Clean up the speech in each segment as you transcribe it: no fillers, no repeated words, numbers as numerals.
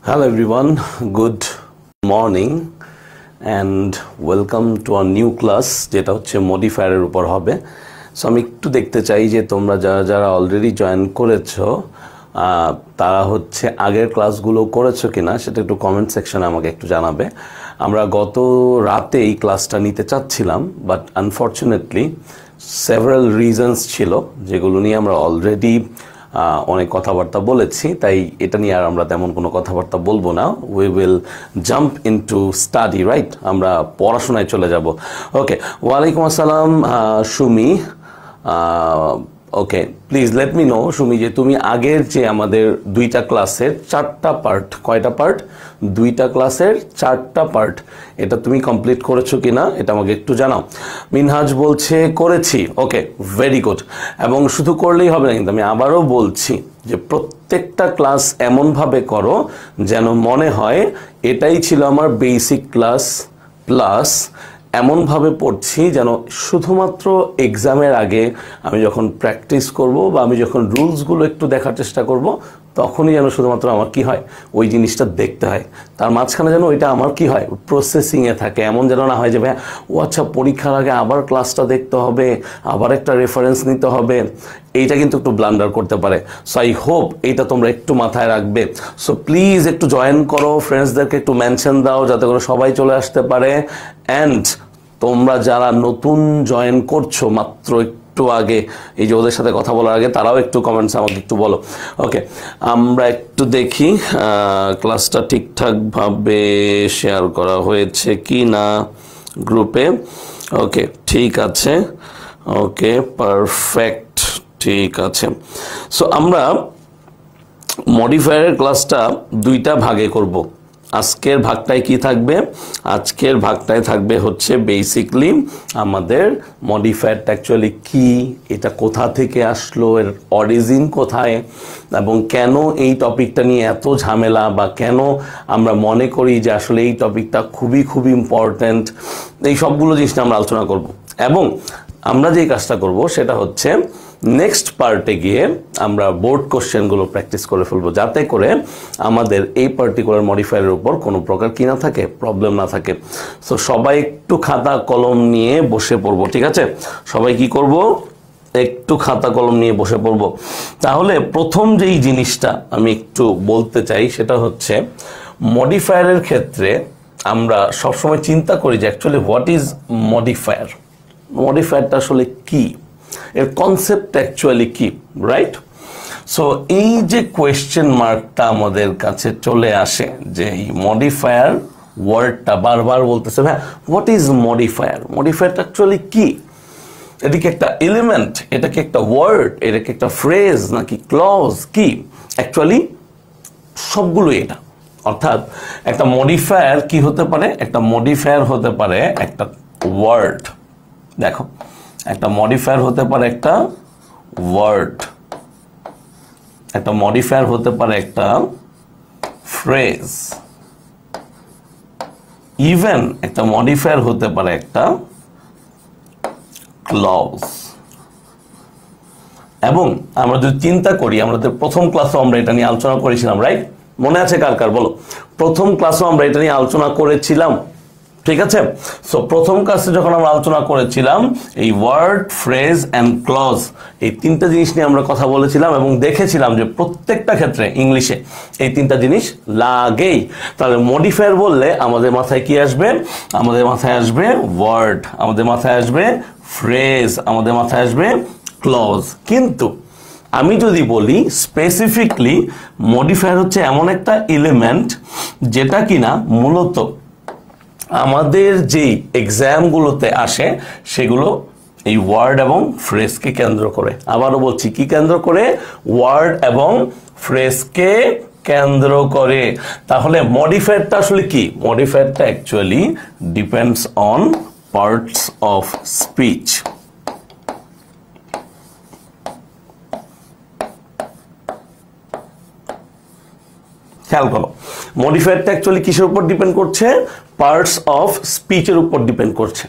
Hello everyone, good morning and welcome to our new class যেটা হচ্ছে modifier এর উপর হবে। সো আমি একটু দেখতে চাই যে তোমরা যারা অলরেডি জয়েন করেছো তারা হচ্ছে আগের ক্লাসগুলো করেছো কিনা সেটা একটু কমেন্ট সেকশনে আমাকে একটু জানাবে। আমরা গত রাতে এই ক্লাসটা নিতে চাচ্ছিলাম বাট আনফরচুনেটলি সেভারাল রিজনস ছিল যেগুলো নিয়ে আমরা অলরেডি অনেক কথাবার্তা বলেছি, তাই এটা নিয়ে আর আমরা তেমন কোনো কথাবার্তা বলবো না। We will jump into study, right? আমরা পড়াশোনায় চলে যাব। ওকে, ওয়ালাইকুম আসসালাম Sumi. Okay, please let me know Sumi যে তুমি আগের যে আমাদের দুইটা ক্লাসের চারটা পার্ট, কয়টা পার্ট? দুইটা ক্লাসের চারটা পার্ট, এটা তুমি কমপ্লিট করেছো কিনা এটা আমাকে একটু জানাও। মিনহাজ বলছে করেছি। ওকে, ভেরি গুড। এবং শুধু করলেই হবে না, কিন্তু আমি আবারও বলছি যে প্রত্যেকটা ক্লাস এমনভাবে করো যেন মনে হয় এটাই ছিল আমার বেসিক ক্লাস, প্লাস এমনভাবে পড়ছি যেন শুধুমাত্র এক্সামের আগে আমি যখন প্র্যাকটিস করব বা আমি যখন রুলসগুলো একটু দেখার চেষ্টা করব তখনই যেন শুধুমাত্র আমার কি হয় ওই জিনিসটা দেখতে হয়, তার মাঝখানে যেন ওইটা আমার কি হয় প্রসেসিংয়ে থাকে। এমন যেন না হয় যে ভাই ও আচ্ছা পরীক্ষার আগে আবার ক্লাসটা দেখতে হবে, আবার একটা রেফারেন্স নিতে হবে, এইটা কিন্তু একটু ব্লান্ডার করতে পারে। সো আই হোপ এইটা তোমরা একটু মাথায় রাখবে। সো প্লিজ একটু জয়েন করো, ফ্রেন্ডসদেরকে একটু মেনশন দাও যাতে করে সবাই চলে আসতে পারে। অ্যান্ড তোমরা যারা নতুন জয়েন করছো মাত্র একটু আগে, এই যে ওদের সাথে কথা বলার আগে, তারাও একটু কমেন্টস আমাকে একটু বলো। ওকে, আমরা একটু দেখি ক্লাসটা ঠিকঠাকভাবে শেয়ার করা হয়েছে কি না গ্রুপে। ওকে, ঠিক আছে। ওকে, পারফেক্ট, ঠিক আছে। সো আমরা মডিফায়ারের ক্লাসটা দুইটা ভাগে করব। আজকের ভাগটায় কি থাকবে? আজকের ভাগটায় থাকবে হচ্ছে বেসিকলি আমাদের মডিফায়ারটা অ্যাকচুয়ালি কি, এটা কোথা থেকে আসলো, এর অরিজিন কোথায়, এবং কেন এই টপিকটা নিয়ে এত ঝামেলা, বা কেন আমরা মনে করি যে আসলে এই টপিকটা খুবই খুবই ইম্পর্ট্যান্ট, এই সবগুলো জিনিস আমরা আলোচনা করব। এবং আমরা যে কাজটা করব সেটা হচ্ছে নেক্সট পার্টে গিয়ে আমরা বোর্ড কোশ্চেনগুলো প্র্যাকটিস করে ফেলবো, যাতে করে আমাদের এই পার্টিকুলার মডিফায়ারের উপর কোনো প্রকার কি না থাকে, প্রবলেম না থাকে। সো সবাই একটু খাতা কলম নিয়ে বসে পড়বো, ঠিক আছে? সবাই কি করব? একটু খাতা কলম নিয়ে বসে পড়বো। তাহলে প্রথম যেই জিনিসটা আমি একটু বলতে চাই সেটা হচ্ছে মডিফায়ারের ক্ষেত্রে আমরা সবসময় চিন্তা করি যে অ্যাকচুয়ালি হোয়াট ইজ মডিফায়ার, মডিফায়ারটা আসলে কি, এর কনসেপ্ট অ্যাকচুয়ালি কি, রাইট? সো এই যে কোয়েশ্চেন মার্কটা আমাদের কাছে চলে আসে যে এই মডিফায়ার ওয়ার্ডটা বারবার বলতেছে, ভাই হোয়াট ইজ মডিফায়ার, মডিফায়ারটা অ্যাকচুয়ালি কি, এটা কি একটা এলিমেন্ট, এটা কি একটা ওয়ার্ড, এটা কি একটা ফ্রেজ নাকি ক্লজ, কি অ্যাকচুয়ালি সবগুলো এটা। অর্থাৎ একটা মডিফায়ার কি হতে পারে? একটা মডিফায়ার হতে পারে একটা ওয়ার্ড। দেখো, একটা মডিফায়ার হতে পারে একটা ওয়ার্ড, একটা মডিফায়ার হতে পারে একটা ফ্রেজ, ইভেন একটা মডিফায়ার হতে পারে একটা ক্লজ। এবং আমরা যদি চিন্তা করি, আমাদের প্রথম ক্লাসও আমরা এটা নিয়ে আলোচনা করেছিলাম, রাইট? মনে আছে কার কার? বলো। প্রথম ক্লাসও আমরা এটা নিয়ে আলোচনা করেছিলাম, ঠিক আছে? সো প্রথম ক্লাসে যখন আমরা আলোচনা করেছিলাম এই ওয়ার্ড, ফ্রেজ অ্যান্ড ক্লজ, এই তিনটা জিনিস নিয়ে আমরা কথা বলেছিলাম এবং দেখেছিলাম যে প্রত্যেকটা ক্ষেত্রে ইংলিশে এই তিনটা জিনিস লাগেই। তাহলে মডিফায়ার বললে আমাদের মাথায় কি আসবে? আমাদের মাথায় আসবে ওয়ার্ড, আমাদের মাথায় আসবে ফ্রেজ, আমাদের মাথায় আসবে ক্লজ। কিন্তু আমি যদি বলি স্পেসিফিকলি মডিফায়ার হচ্ছে এমন একটা এলিমেন্ট যেটা কিনা মূলত আমাদের যেই এক্সামগুলোতে আসে সেগুলো এই ওয়ার্ড এবং ফ্রেজকে কেন্দ্র করে। আবারও বলছি, কি কেন্দ্র করে? ওয়ার্ড এবং ফ্রেজকে কেন্দ্র করে। তাহলে মডিফায়ারটা আসলে কি? মডিফায়ারটা actually depends on parts of speech. খেয়াল করো, মডিফায়ারটা অ্যাকচুয়ালি কিসের উপর ডিপেন্ড করছে? পার্টস অফ স্পিচের উপর ডিপেন্ড করছে।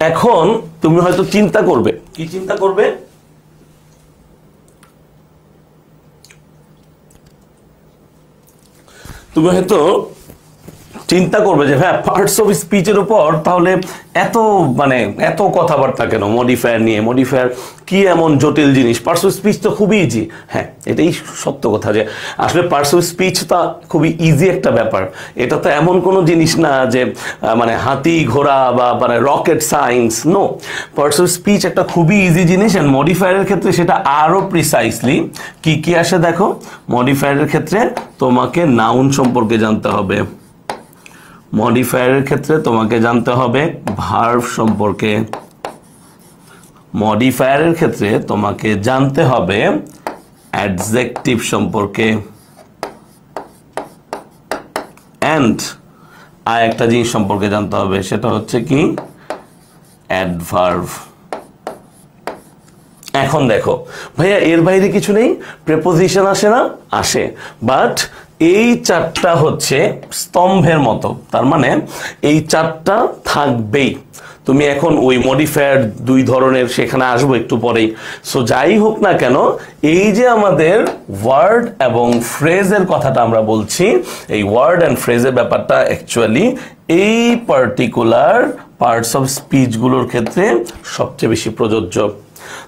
এখন তুমি হয়তো চিন্তা করবে, কি চিন্তা করবে? তুমি হয়তো চিন্তা করবে যে হ্যাঁ পার্টস অফ স্পিচের উপর তাহলে এত কথাবার্তা কেন, মডিফায়ার নিয়ে, মডিফায়ার কি এমন জটিল জিনিস, পার্টস অফ স্পিচ তো খুবই ইজি। হ্যাঁ, এটাই সত্য কথা যে আসলে পার্টস অফ স্পিচ তো খুবই ইজি একটা ব্যাপার। এটা তো এমন কোনো জিনিস না যে হাতি ঘোড়া বা rocket science, no. Parts of speech একটা খুবই ইজি জিনিস, এন্ড মডিফায়ারের ক্ষেত্রে সেটা আরো প্রিসাইসলি কি কি আসে দেখো। মডিফায়ারের ক্ষেত্রে তোমাকে নাউন সম্পর্কে জানতে হবে, মডিফায়ারের ক্ষেত্রে তোমাকে জানতে হবে ভার্ব সম্পর্কে, মডিফায়ারের ক্ষেত্রে তোমাকে জানতে হবে অ্যাডজেক্টিভ সম্পর্কে, এন্ড আর একটা জিনিস সম্পর্কে জানতে হবে, সেটা হচ্ছে কি অ্যাডভার্ব। এখন দেখো ভাইয়া এর বাইরে কিছু নেই, প্রেপোজিশন আসে না? আসে, বাট এই চারটা হচ্ছে স্তম্ভের মতো, তার মানে এই চারটা থাকবেই। তুমি এখন ওই মডিফায়ার দুই ধরনের, সেখানে আসবো একটু পরেই। সো যাই হোক না কেন, এই যে আমাদের ওয়ার্ড এবং ফ্রেজের কথাটা আমরা বলছি, এই ওয়ার্ড অ্যান্ড ফ্রেজের ব্যাপারটা অ্যাকচুয়ালি এই পার্টিকুলার পার্টস অফ স্পিচ গুলোর ক্ষেত্রে সবচেয়ে বেশি প্রযোজ্য।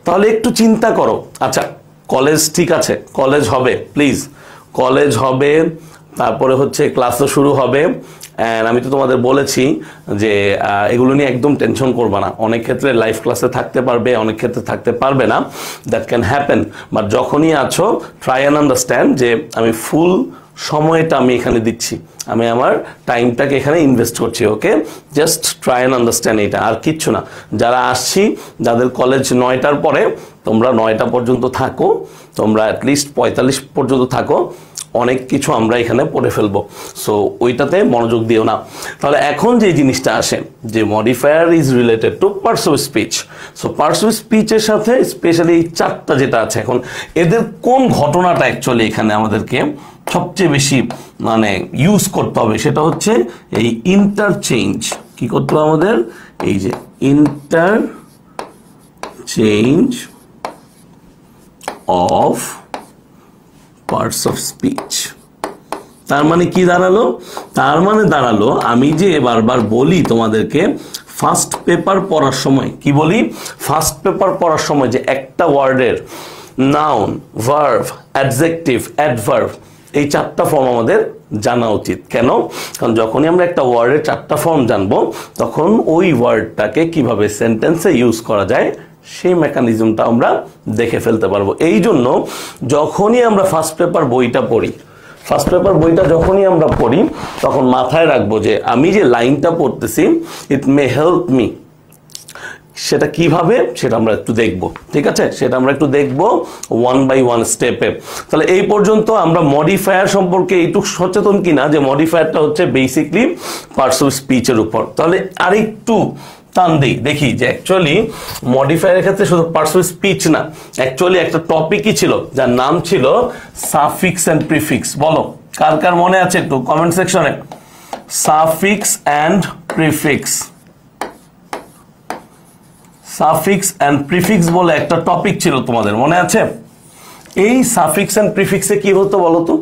তাহলে একটু চিন্তা করো, আচ্ছা কলেজ ঠিক আছে, কলেজ হবে, প্লিজ কলেজ হবে, তারপরে হচ্ছে ক্লাসও শুরু হবে। অ্যান্ড আমি তো তোমাদের বলেছি যে এগুলো নিয়ে একদম টেনশন করবা না। অনেক ক্ষেত্রে লাইভ ক্লাসে থাকতে পারবে, অনেক ক্ষেত্রে থাকতে পারবে না, দ্যাট ক্যান হ্যাপেন। বাট যখনই আছো ট্রাই অ্যান্ড আন্ডারস্ট্যান্ড যে আমি ফুল সময়টা আমি এখানে দিচ্ছি, আমি আমার টাইমটাকে এখানে ইনভেস্ট করছি। ওকে, জাস্ট ট্রাই অ্যান্ড আন্ডারস্ট্যান্ড, এটা আর কিচ্ছু না। যারা আসছি, যাদের কলেজ 9টার পরে, তোমরা 9টা পর্যন্ত থাকো, তোমরা অ্যাটলিস্ট 45 পর্যন্ত থাকো, অনেক কিছু আমরা এখানে পড়ে ফেলবো। সো ওইটাতে মনোযোগ দিও না। তাহলে এখন যে জিনিসটা আসে যে modifier is related to parts of speech. So parts of স্পিচের সাথে স্পেশালি এই চারটা যেটা আছে, এখন এদের কোন ঘটনাটা অ্যাকচুয়ালি এখানে আমাদেরকে সবচেয়ে বেশি ইউজ করতে হবে, সেটা হচ্ছে এই ইন্টারচেঞ্জ। কি করতে হবে আমাদের? এই যে interchange of parts of speech. তার মানে কি দাঁড়ালো? তার মানে দাঁড়ালো, আমি যে বারবার বলি তোমাদেরকে ফার্স্ট পেপার পড়ার সময়, কি বলি? ফার্স্ট পেপার পড়ার সময় যে একটা ওয়ার্ডের নাউন, ভার্ব, অ্যাডজেক্টিভ, অ্যাডভার্ব, এই চারটা ফর্ম আমাদের জানা উচিত। কেন? কারণ যখনই আমরা একটা ওয়ার্ডের চারটা ফর্ম জানবো, তখন ওই ওয়ার্ডটাকে কিভাবে সেন্টেন্সে ইউজ করা যায় সেই মেকানিজমটা আমরা দেখে ফেলতে পারবো। এই জন্য যখনই আমরা ফার্স্ট পেপার বইটা পড়ি, ফার্স্ট পেপার বইটা যখনই আমরা পড়ি, তখন মাথায় রাখবো যে আমি যে লাইনটা পড়তেছি, ইট মে হেল্প মি। সেটা কিভাবে, সেটা আমরা একটু দেখবো, ঠিক আছে? সেটা আমরা একটু দেখবো ওয়ান বাই ওয়ান স্টেপে। তাহলে এই পর্যন্ত আমরা মডিফায়ার সম্পর্কে এইটুকু সচেতন কিনা যে মডিফায়ারটা হচ্ছে বেসিকলি পার্টস অফ স্পিচের উপর। তাহলে আরেকটু টান দিই, দেখি যে অ্যাকচুয়ালি মডিফায়ারের ক্ষেত্রে শুধু পার্টস অফ স্পিচ না, অ্যাকচুয়ালি একটা টপিকই ছিল যার নাম ছিল সাফিক্স অ্যান্ড প্রিফিক্স। বলো কার কার মনে আছে, একটু কমেন্ট সেকশনে। Suffix and prefix, suffix and prefix বলে একটা টপিক ছিল, তোমাদের মনে আছে? এই সাফিক্স অ্যান্ড প্রিফিক্সে কি হতো বলো তো?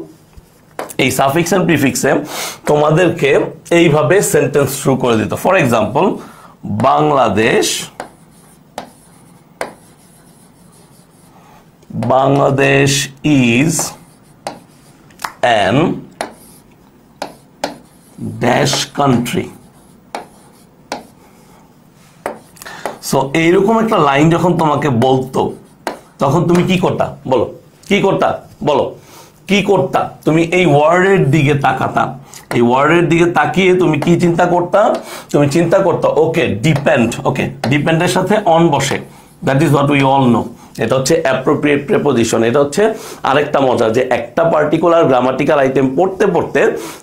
এই সাফিক্স অ্যান্ড প্রিফিক্সে তোমাদেরকে এইভাবে সেন্টেন্স শুরু করে দিত। For example, Bangladesh, Bangladesh is an dash country. So এইরকম একটা লাইন যখন তোমাকে বলতো, তখন তুমি কি করতা বলো? কি করতা বলো? কি করতা? তুমি এই ওয়ার্ডের দিকে তাকাতা। এই ওয়ার্ডের দিকে তাকিয়ে তুমি কি চিন্তা করতা? তুমি চিন্তা করতা ওকে ডিপেন্ড, ওকে ডিপেন্ডের সাথে অন বসে, that is what we all know. এটা হচ্ছে অ্যাপ্রোপ্রিয়েট প্রেপোজিশন। এটা হচ্ছে আরেকটা মজা যে একটা পার্টিকুলার গ্রামাটিক্যাল আইটেম পড়তে পড়তে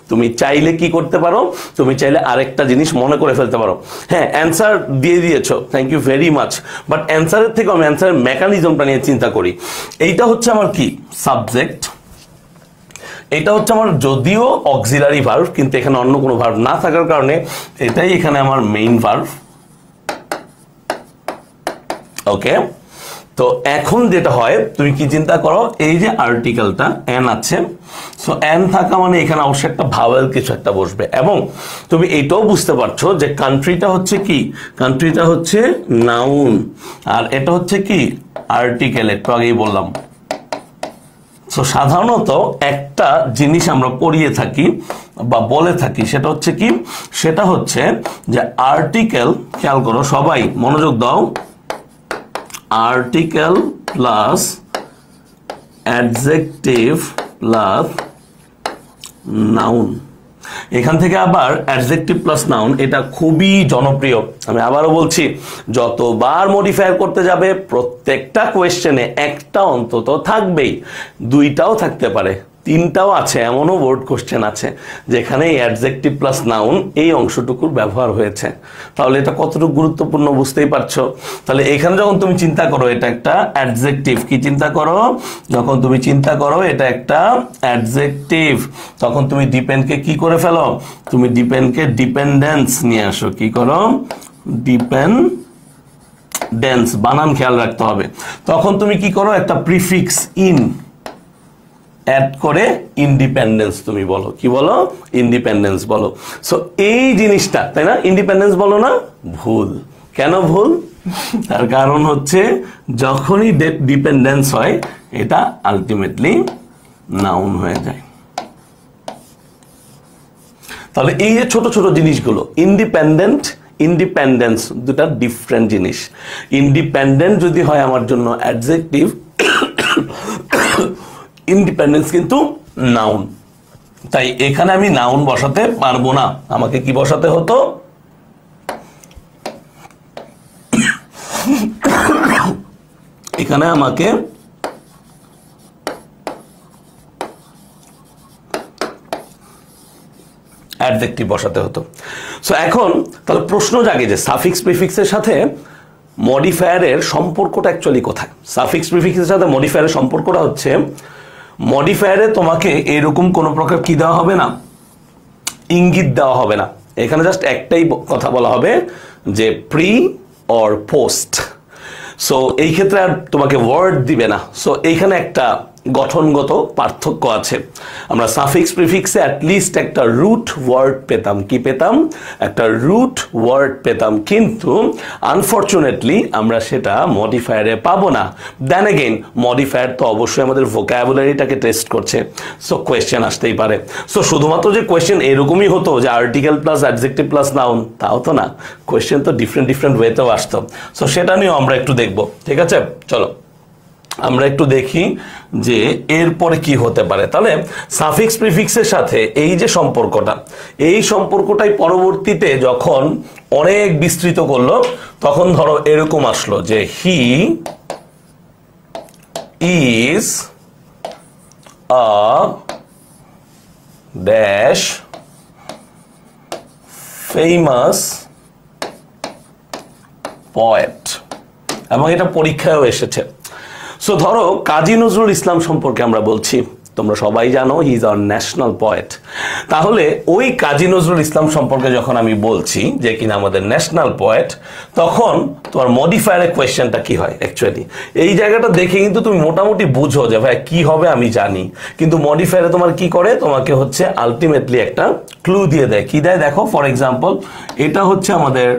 তুমি চাইলে কি করতে পারো? তুমি চাইলে আরেকটা জিনিস মনে করে ফেলতে পারো। হ্যাঁ, অ্যান্সার দিয়ে দিয়েছো, thank you very much, but অ্যান্সারের থেকে আমি অ্যান্সারের মেকানিজমটা নিয়ে চিন্তা করি। এইটা হচ্ছে আমার কি সাবজেক্ট, এটা হচ্ছে আমার যদিও অক্সিলারি ভার্ব, কিন্তু এখানে অন্য কোনো ভার্ব না থাকার কারণে এটাই এখানে আমার মেইন ভার্ব। ওকে, তো এখন যেটা হয়, তুমি কি চিন্তা করো, এই যে আর্টিকেলটা এন আছে, সো এন থাকা মানে এখানে অবশ্যই একটা ভাওয়েল কিছু একটা বসবে, এবং তুমি এটাও বুঝতে পারছো যে কান্ট্রিটা হচ্ছে কি, কান্ট্রিটা হচ্ছে নাউন, আর এটা হচ্ছে কি আর্টিকেল, একটু আগেই বললাম। সো সাধারণত একটা জিনিস আমরা পড়িয়ে থাকি বা বলে থাকি, সেটা হচ্ছে কি, সেটা হচ্ছে যে আর্টিকেল, খেয়াল করো সবাই মনোযোগ দাও, article plus adjective plus noun. এখান থেকে আবার অ্যাডজেক্টিভ প্লাস নাউন, এটা খুবই জনপ্রিয়। আমি আবারও বলছি, যতবার মডিফায়ার করতে যাবে প্রত্যেকটা কোয়েশ্চেনে একটা অন্তত থাকবেই, দুইটাও থাকতে পারে, তিনটাও আছে, এমনও বোর্ড কোশ্চেন আছে যেখানে অ্যাডজেক্টিভ প্লাস নাউন এই অংশটুকুর ব্যবহার হয়েছে। তাহলে এটা কতটুকু গুরুত্বপূর্ণ বুঝতেই পারছো। তাহলে এখানে যখন তুমি চিন্তা করো এটা একটা অ্যাডজেক্টিভ, কি চিন্তা করো, যখন তুমি চিন্তা করো এটা একটা অ্যাডজেক্টিভ, তখন তুমি ডিপেন্ডকে কি করে ফেলো, তুমি ডিপেন্ডকে ডিপেন্ডেন্স নিয়ে আসো, কি করো, ডিপেন্ডেন্স, বানান খেয়াল রাখতে হবে। তখন তুমি কি করো, একটা প্রিফিক্স ইন অ্যাড করে ইন্ডিপেন্ডেন্স তুমি বলো, কি বলো, ইন্ডিপেন্ডেন্স বলো। সো এই জিনিসটা, তাই না, ইন্ডিপেন্ডেন্স বলো না, ভুল। কেন ভুল? তার কারণ হচ্ছে যখনই ডিপেন্ডেন্স হয় এটা আলটিমেটলি নাউন হয়ে যায়। তাহলে এই যে ছোট ছোট জিনিসগুলো, ইন্ডিপেন্ডেন্ট, ইন্ডিপেন্ডেন্স দুটা ডিফারেন্ট জিনিস। ইন্ডিপেন্ডেন্ট যদি হয় আমার জন্য অ্যাডজেক্টিভ, ইন্ডিপেন্ডেন্স কিন্তু নাউন। তাই এখানে আমি নাউন বসাতে পারবো না, আমাকে কি বসাতে হতো, এখানে আমাকে অ্যাডজেক্টিভ বসাতে হতো। সো এখন তাহলে প্রশ্ন জাগে যে সাফিক্স প্রিফিক্সের সাথে মডিফায়ারের সম্পর্কটা অ্যাকচুয়ালি কোথায়। সাফিক্স প্রিফিক্সের সাথে মডিফায়ারের সম্পর্কটা হচ্ছে, মডিফায়ারে তোমাকে এরকম কোনো প্রকার কি দেওয়া হবে না, ইঙ্গিত দেওয়া হবে না। এখানে জাস্ট একটাই কথা বলা হবে যে প্রি অর পোস্ট। সো এই ক্ষেত্রে আর তোমাকে ওয়ার্ড দিবে না। সো এইখানে একটা গঠনগত পার্থক্য আছে। আমরা সাফিক্স প্রিফিক্সে অ্যাটলিস্ট একটা রুট ওয়ার্ড পেতাম, কি পেতাম, একটা রুট ওয়ার্ড পেতাম, কিন্তু আনফরচুনেটলি আমরা সেটা মডিফায়ারে পাবো না। দেন এগেইন মডিফায়ার তো অবশ্যই আমাদের ভোকাবুলারিটাকে টেস্ট করছে, সো কোয়েশ্চেন আসতেই পারে। সো শুধুমাত্র যে কোয়েশ্চেন এরকমই হতো যে article plus adjective plus noun, তাও তো না, কোয়েশ্চেন তো ডিফারেন্ট ওয়েতেও আসতো। সো সেটা নিয়েও আমরা একটু দেখবো, ঠিক আছে। চলো আমরা একটু দেখি যে এরপরে কি হতে পারে। তাহলে সাফিক্স প্রিফিক্সের সাথে এই যে সম্পর্কটা, এই সম্পর্কটাই পরবর্তীতে যখন অনেক বিস্তৃত করলো, তখন ধরো এরকম আসলো যে he is a dash famous poet, এবং এটা পরীক্ষায়ও এসেছে। সো ধরো কাজী নজরুল ইসলাম সম্পর্কে আমরা বলছি, তোমরা সবাই জানো he is our national poet. তাহলে ওই কাজী নজরুল ইসলাম সম্পর্কে যখন আমি বলছি যে কিনা আমাদের ন্যাশনাল পয়েট, তখন তোমার মডিফায়ারের কোয়েশ্চেনটা কি হয় অ্যাকচুয়ালি, এই জায়গাটা দেখে কিন্তু তুমি মোটামুটি বুঝো যে ভাই কি হবে আমি জানি, কিন্তু মডিফায়ারে তোমার কি করে, তোমাকে হচ্ছে আলটিমেটলি একটা ক্লু দিয়ে দেয়। কি দেয় দেখো, ফর এক্সাম্পল এটা হচ্ছে আমাদের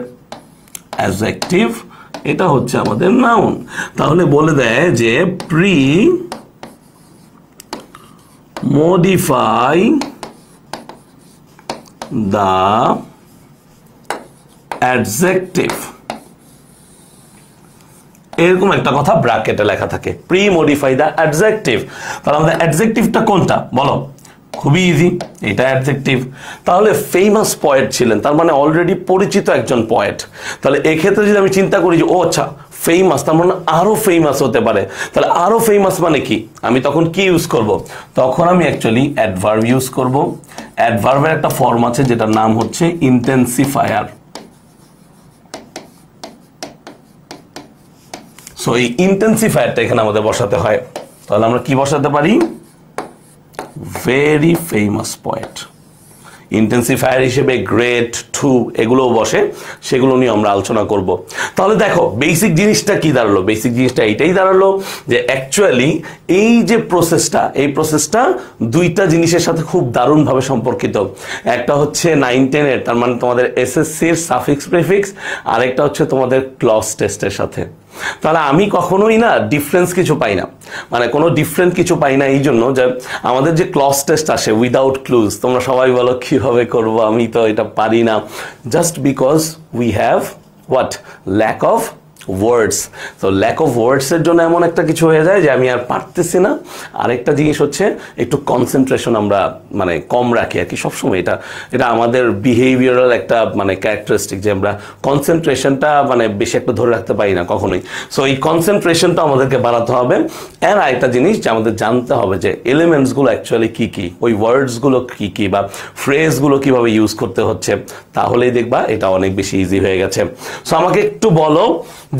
অ্যাডজেক্টিভ, এটা হচ্ছে আমাদের নাউন। তাহলে বলে দেয় যে প্রি মডিফাই দ্য অ্যাডজেক্টিভ, এরকম একটা কথা ব্র্যাকেটে লেখা থাকে, প্রি মডিফাই দ্য অ্যাডজেক্টিভ। তাহলে আমাদের অ্যাডজেক্টিভটা কোনটা বলো, খুবই ইজি, এটা অ্যাডজেক্টিভ। তাহলে ফেমাস পয়েট ছিলেন, তার মানে অলরেডি পরিচিত একজন পয়েট। তাহলে এক্ষেত্রে যদি আমি চিন্তা করি যে ও আচ্ছা ফেমাস, তার মানে আরো ফেমাস হতে পারে, তাহলে আরো ফেমাস মানে কি, আমি তখন কি ইউজ করব, তখন আমি অ্যাকচুয়ালি অ্যাডভার্ব ইউজ করব। অ্যাডভার্বের একটা ফর্ম আছে যেটার নাম হচ্ছে ইন্টেন্সিফায়ার। সো এই ইন্টেন্সিফায়ারটা এখানে আমাদের বসাতে হয়। তাহলে আমরা কি বসাতে পারি, ভেরি ফেমাস পয়েট। ইন্টেন্সিফায়ার হিসেবে গ্রেট, টু এগুলোও বসে, সেগুলো নিয়ে আমরা আলোচনা করব। তাহলে দেখো বেসিক জিনিসটা কি দাঁড়ালো? বেসিক জিনিসটা এইটাই দাঁড়ালো যে অ্যাকচুয়ালি এই যে প্রসেসটা, এই প্রসেসটা দুইটা জিনিসের সাথে খুব দারুণভাবে সম্পর্কিত। একটা হচ্ছে 9-10 এর, তার মানে তোমাদের এসএসসির সাফিক্স প্রিফিক্স, আরেকটা হচ্ছে তোমাদের ক্লজ টেস্টের সাথে। তাহলে আমি কখনোই না ডিফারেন্স কিছু পাই না, মানে কোনো ডিফারেন্ট কিছু পাই না এই জন্য যে আমাদের যে ক্লজ টেস্ট আসে উইদাউট ক্লুজ, তোমরা সবাই বলো কীভাবে করবো, আমি তো এটা পারি না, just because we have what, lack of words. তো ল্যাক অফ ওয়ার্ডসের জন্য এমন একটা কিছু হয়ে যায় যে আমি আর পারতেছি না। আরেকটা জিনিস হচ্ছে একটু কনসেন্ট্রেশন আমরা মানে কম রাখি আর কি সবসময়। এটা আমাদের বিহেভিয়ারাল একটা মানে ক্যারেক্টারিস্টিক যে আমরা কনসেন্ট্রেশনটা মানে বেশি একটা ধরে রাখতে পারি না কখনোই। সো এই কনসেন্ট্রেশনটা আমাদেরকে বাড়াতে হবে। আর আরেকটা জিনিস যে আমাদের জানতে হবে যে এলিমেন্টসগুলো অ্যাকচুয়ালি কী কী, ওই ওয়ার্ডসগুলো কী কী বা ফ্রেজগুলো কীভাবে ইউজ করতে হচ্ছে, তাহলেই দেখবা এটা অনেক বেশি ইজি হয়ে গেছে। সো আমাকে একটু বলো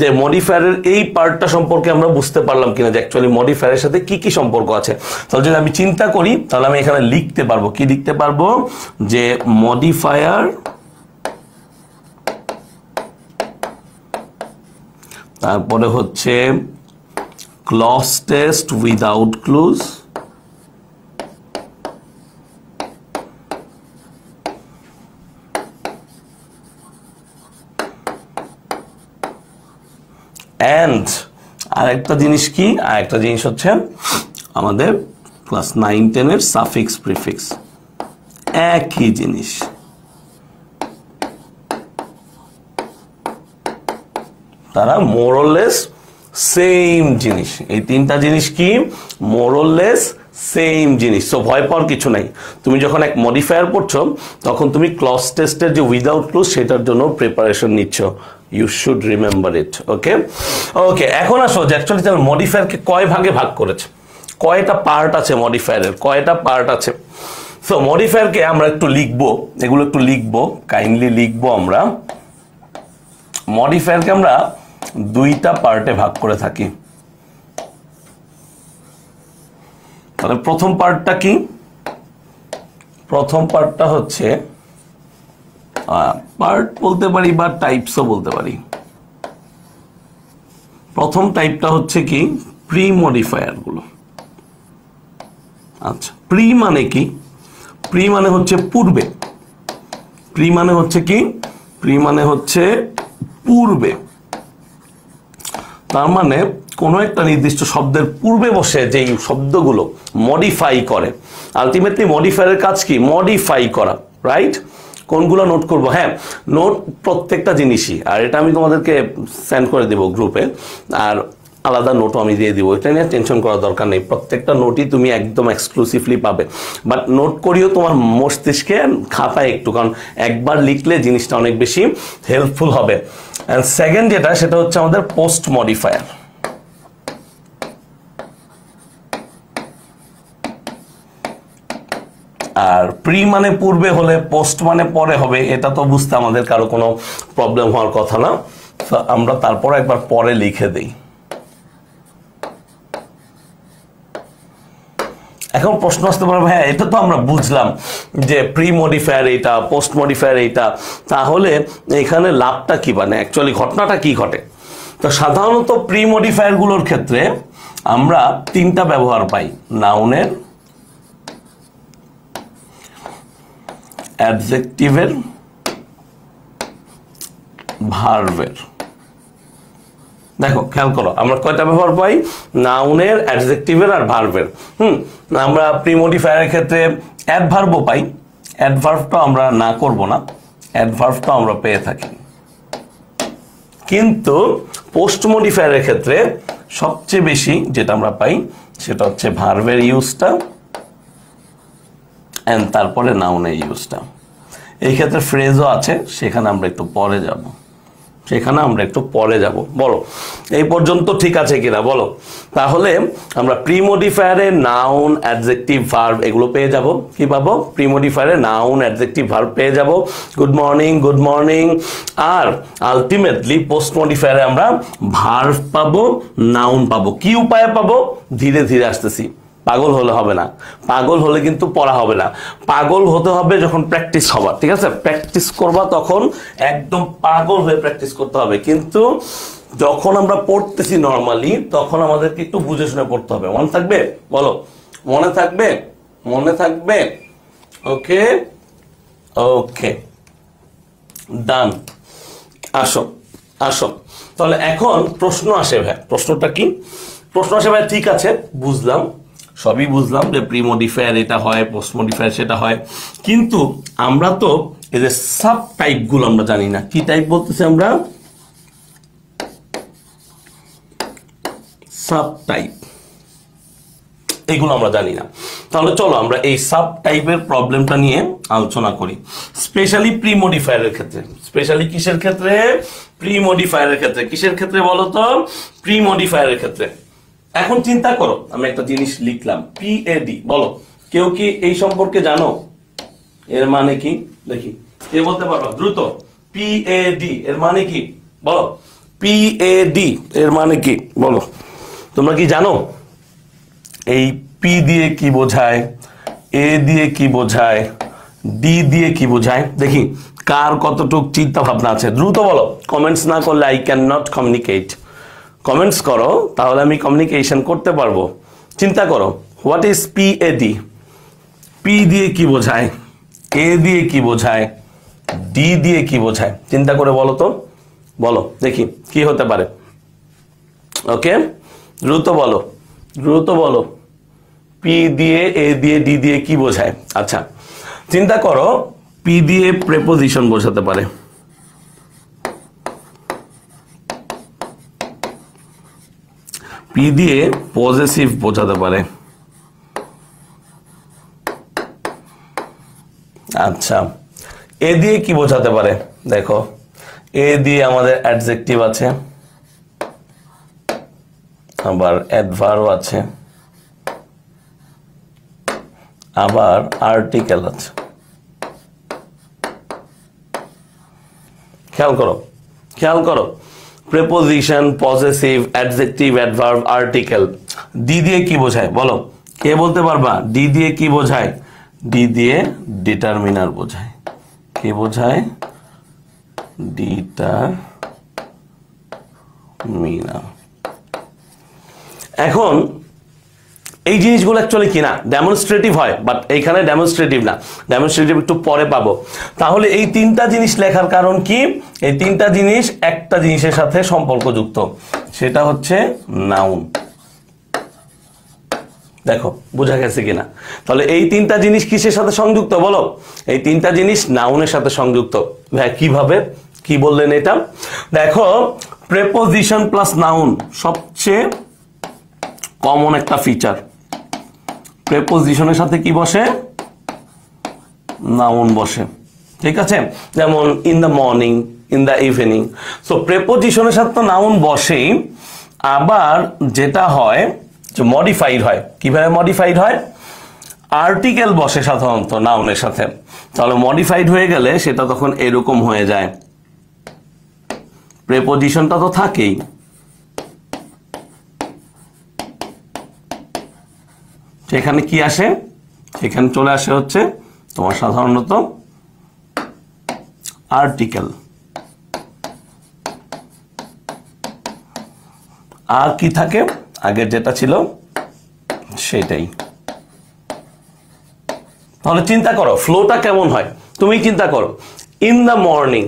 যে মডিফায়ারের এই পার্টটা সম্পর্কে আমরা বুঝতে পারলাম কিনা, যে অ্যাকচুয়ালি মডিফায়ারের সাথে কি কি সম্পর্ক আছে। তাহলে যদি আমি চিন্তা করি তাহলে আমি এখানে লিখতে পারবো, কি লিখতে পারবো, যে মডিফায়ার তারপরে হচ্ছে clause test without clues, and আরেকটা জিনিস কি, আরেকটা জিনিস হচ্ছে আমাদের ক্লাস 9-10 এর সাফিক্স প্রিফিক্স, একই জিনিস। তারা মোরলেস সেম জিনিস, এই তিনটা জিনিস কি মোরলেস সেম জিনিস। সো ভয় পাওয়ার কিছু নাই। তুমি যখন এক মডিফায়ার পড়ছো তখন তুমি ক্লজ টেস্টের যে উইদাউট ক্লুজ সেটার জন্য প্রিপারেশন নিচ্ছ। You should remember it. Okay okay, এখন আসো যে অ্যাকচুয়ালি তাহলে মডিফায়ারকে কয় ভাগে ভাগ করেছে, কয়টা পার্ট আছে মডিফায়ারের, কয়টা পার্ট আছে। সো মডিফায়ারকে আমরা একটু লিখবো, এগুলো একটু লিখবো, কাইন্ডলি লিখবো। আমরা মডিফায়ারকে আমরা দুইটা পার্টে ভাগ করে থাকি। তাহলে প্রথম পার্টটা কি, প্রথম পার্টটা হচ্ছে পার্ট বলতে পারি বা টাইপসও বলতে পারি। প্রথম টাইপটা হচ্ছে কি প্রি মডিফায়ার গুলো। আচ্ছা, প্রি মানে কি, প্রি মানে হচ্ছে পূর্বে, প্রি মানে হচ্ছে কি, প্রি মানে হচ্ছে পূর্বে। তার মানে কোনো একটা নির্দিষ্ট শব্দের পূর্বে বসে যেই শব্দগুলো মডিফাই করে, আলটিমেটলি মডিফায়ারের কাজ কি, মডিফাই করা, রাইট। কোনগুলো নোট করব, হ্যাঁ নোট প্রত্যেকটা জিনিসই, আর এটা আমি তোমাদেরকে সেন্ড করে দেব গ্রুপে, আর আলাদা নোটও আমি দিয়ে দিব, এটা নিয়ে টেনশন করার দরকার নেই। প্রত্যেকটা নোটই তুমি একদম এক্সক্লুসিভলি পাবে, বাট নোট করিও তোমার মস্তিষ্কে খাতায় একটু, কারণ একবার লিখলে জিনিসটা অনেক বেশি হেল্পফুল হবে। অ্যান্ড সেকেন্ড যেটা, সেটা হচ্ছে আমাদের পোস্ট মডিফায়ার। আর প্রি মানে পূর্বে হলে, পোস্ট মানে পরে হবে, এটা তো বুঝতে আমাদের কারো কোনো প্রবলেম হওয়ার কথা না। আমরা তারপর একবার পরে লিখে দেই। এখন প্রশ্ন আসতে পারে, হ্যাঁ এটা তো আমরা বুঝলাম যে প্রি মডিফায়ার এইটা, পোস্ট মডিফায়ার এইটা, তাহলে এখানে লাভটা কি, মানে অ্যাকচুয়ালি ঘটনাটা কি ঘটে। তো সাধারণত প্রি মডিফায়ার গুলোর ক্ষেত্রে আমরা তিনটা ব্যবহার পাই, নাউনের, অ্যাডজেক্টিভের, ভার্বের। দেখো খেয়াল করো, আমরা কয়টা ব্যবহার পাই, নাউনের, অ্যাডজেক্টিভের আর ভার্বের। আমরা প্রি মডিফায়ারের ক্ষেত্রে অ্যাডভার্বও পাই, অ্যাডভার্বটা আমরা না করব না, অ্যাডভার্বটা আমরা পেয়ে থাকি। কিন্তু পোস্ট মডিফায়ারের ক্ষেত্রে সবচেয়ে বেশি যেটা আমরা পাই সেটা হচ্ছে ভার্বের ইউজটা, এন্ড তারপরে নাউনের ইউজটা। এই ক্ষেত্রে ফ্রেজও আছে, সেখানে আমরা একটু পরে যাব, সেখানে আমরা একটু পরে যাব। বলো এই পর্যন্ত ঠিক আছে কিনা বলো। তাহলে আমরা প্রি মডিফায়ারে নাউন, অ্যাডজেক্টিভ, ভার্ব এগুলো পেয়ে যাব। কি পাবো, প্রি মডিফায়ারে নাউন, অ্যাডজেক্টিভ, ভার্ব পেয়ে যাব, গুড মর্নিং, গুড মর্নিং। আর আলটিমেটলি পোস্ট মডিফায়ারে আমরা ভার্ব পাবো, নাউন পাবো। কি উপায়ে পাবো, ধীরে ধীরে আসতেছি। পাগল হলে হবে না, পাগল হলে কিন্তু পড়া হবে না। পাগল হতে হবে যখন প্র্যাকটিস হবা, ঠিক আছে? প্র্যাকটিস করবা তখন একদম পাগল হয়ে প্র্যাকটিস করতে হবে। কিন্তু যখন আমরা পড়তেছি নর্মালি, তখন আমাদেরকে একটু বুঝে শুনে পড়তে হবে। মনে থাকবে? বলো, মনে থাকবে? মনে থাকবে? ওকে ওকে, ডান। আসো আসো, তাহলে এখন প্রশ্ন আসে ভাই। প্রশ্নটা কি? প্রশ্ন আসে ভাই, ঠিক আছে বুঝলাম, সবই বুঝলাম যে প্রি মডিফায়ার এটা হয়, পোস্ট মডিফায়ার সেটা হয়, কিন্তু আমরা তো এই যে সাব টাইপ গুলো আমরা জানি না। কি টাইপ বলতেছি আমরা? সাব টাইপ, এগুলো আমরা জানি না। তাহলে চলো আমরা এই সাব টাইপের প্রবলেমটা নিয়ে আলোচনা করি, স্পেশালি প্রি মডিফায়ারের ক্ষেত্রে। স্পেশালি কিসের ক্ষেত্রে? প্রি মডিফায়ারের ক্ষেত্রে। কিসের ক্ষেত্রে বলো তো? প্রি মডিফায়ারের ক্ষেত্রে। এখন চিন্তা করো, আমি একটা জিনিস লিখলাম পিএডি। বলো, কেউ কি এই সম্পর্কে জানো? এর মানে কি দেখি, কে বলতে পারো দ্রুত? পিএডি এর মানে কি বলো? পিএডি এর মানে কি বলো? তোমরা কি জানো এই পি দিয়ে কি বোঝায়, এ দিয়ে কি বোঝায়, ডি দিয়ে কি বোঝায়? দেখি কার কতটুক চিন্তা ভাবনা আছে, দ্রুত বলো। কমেন্টস না করলে I can not communicate. Comments করো, তাহলে আমি কমিউনিকেশন করতে পারবো। চিন্তা করো, হোয়াট ইজ পিএডি? পি দিয়ে কি বোঝায়, এ দিয়ে কি বোঝায়, ডি দিয়ে কি বোঝায়? চিন্তা করে বলো তো, বলো দেখি কি হতে পারে। ওকে, দ্রুত বলো, দ্রুত বলো। পি দিয়ে, এ দিয়ে, ডি দিয়ে কি বোঝায়? আচ্ছা চিন্তা করো, পি দিয়ে প্রেপোজিশন বোঝাতে পারে, পি দিয়ে পজেসিভ বোঝাতে পারে। আচ্ছা, এ দিয়ে কি বোঝাতে পারে? দেখো, এ দিয়ে আমাদের অ্যাডজেক্টিভ আছে, আবার অ্যাডভার্ব আছে, আবার আর্টিকেল আছে। খেয়াল করো, খেয়াল করো, preposition, possessive, adjective, adverb, article. D দিয়ে কি বোঝায় বলো? কে বলতে পারবা ডি দিয়ে কি বোঝায়? ডি দিয়ে ডিটারমিনার বোঝায়। কি বোঝায়? ডিটারমিনার। এখন এই জিনিসগুলো অ্যাকচুয়ালি কি না, ডেমনস্ট্রেটিভ হয়, বাট এইখানে ডেমনস্ট্রেটিভ না, ডেমনস্ট্রেটিভ একটু পরে পাবো। তাহলে এই তিনটা জিনিস লেখার কারণ কি? এই তিনটা জিনিস একটা জিনিসের সাথে সম্পর্কযুক্ত, সেটা হচ্ছে নাউন। দেখো বোঝা গেছে কিনা? তাহলে এই তিনটা জিনিস কিসের সাথে সংযুক্ত বলো? এই তিনটা জিনিস নাউনের সাথে সংযুক্ত। ভাই কিভাবে, কি বললেন এটা? দেখো, প্রেপোজিশন প্লাস নাউন সবচেয়ে কমন একটা ফিচার। প্রেপোজিশনের সাথে কি বসে? নাউন বসে, ঠিক আছে? যেমন in the morning, in the evening. So প্রেপোজিশনের সাথে তো নাউন বসেই, আবার যেটা হয় যে মডিফাইড হয়। কিভাবে মডিফাইড হয়? আর্টিকেল বসে সাধারণত নাউনের সাথে। তাহলে মডিফাইড হয়ে গেলে সেটা তখন এরকম হয়ে যায়। প্রেপোজিশনটা তো থাকেই, সেখানে কি আসে? সেখানে চলে আসে হচ্ছে তোমার সাধারণত আর্টিকেল। আর কি থাকে? আগের যেটা ছিল সেটাই। তাহলে চিন্তা করো ফ্লোটা কেমন হয়, তুমি চিন্তা করো। ইন দ্য মর্নিং,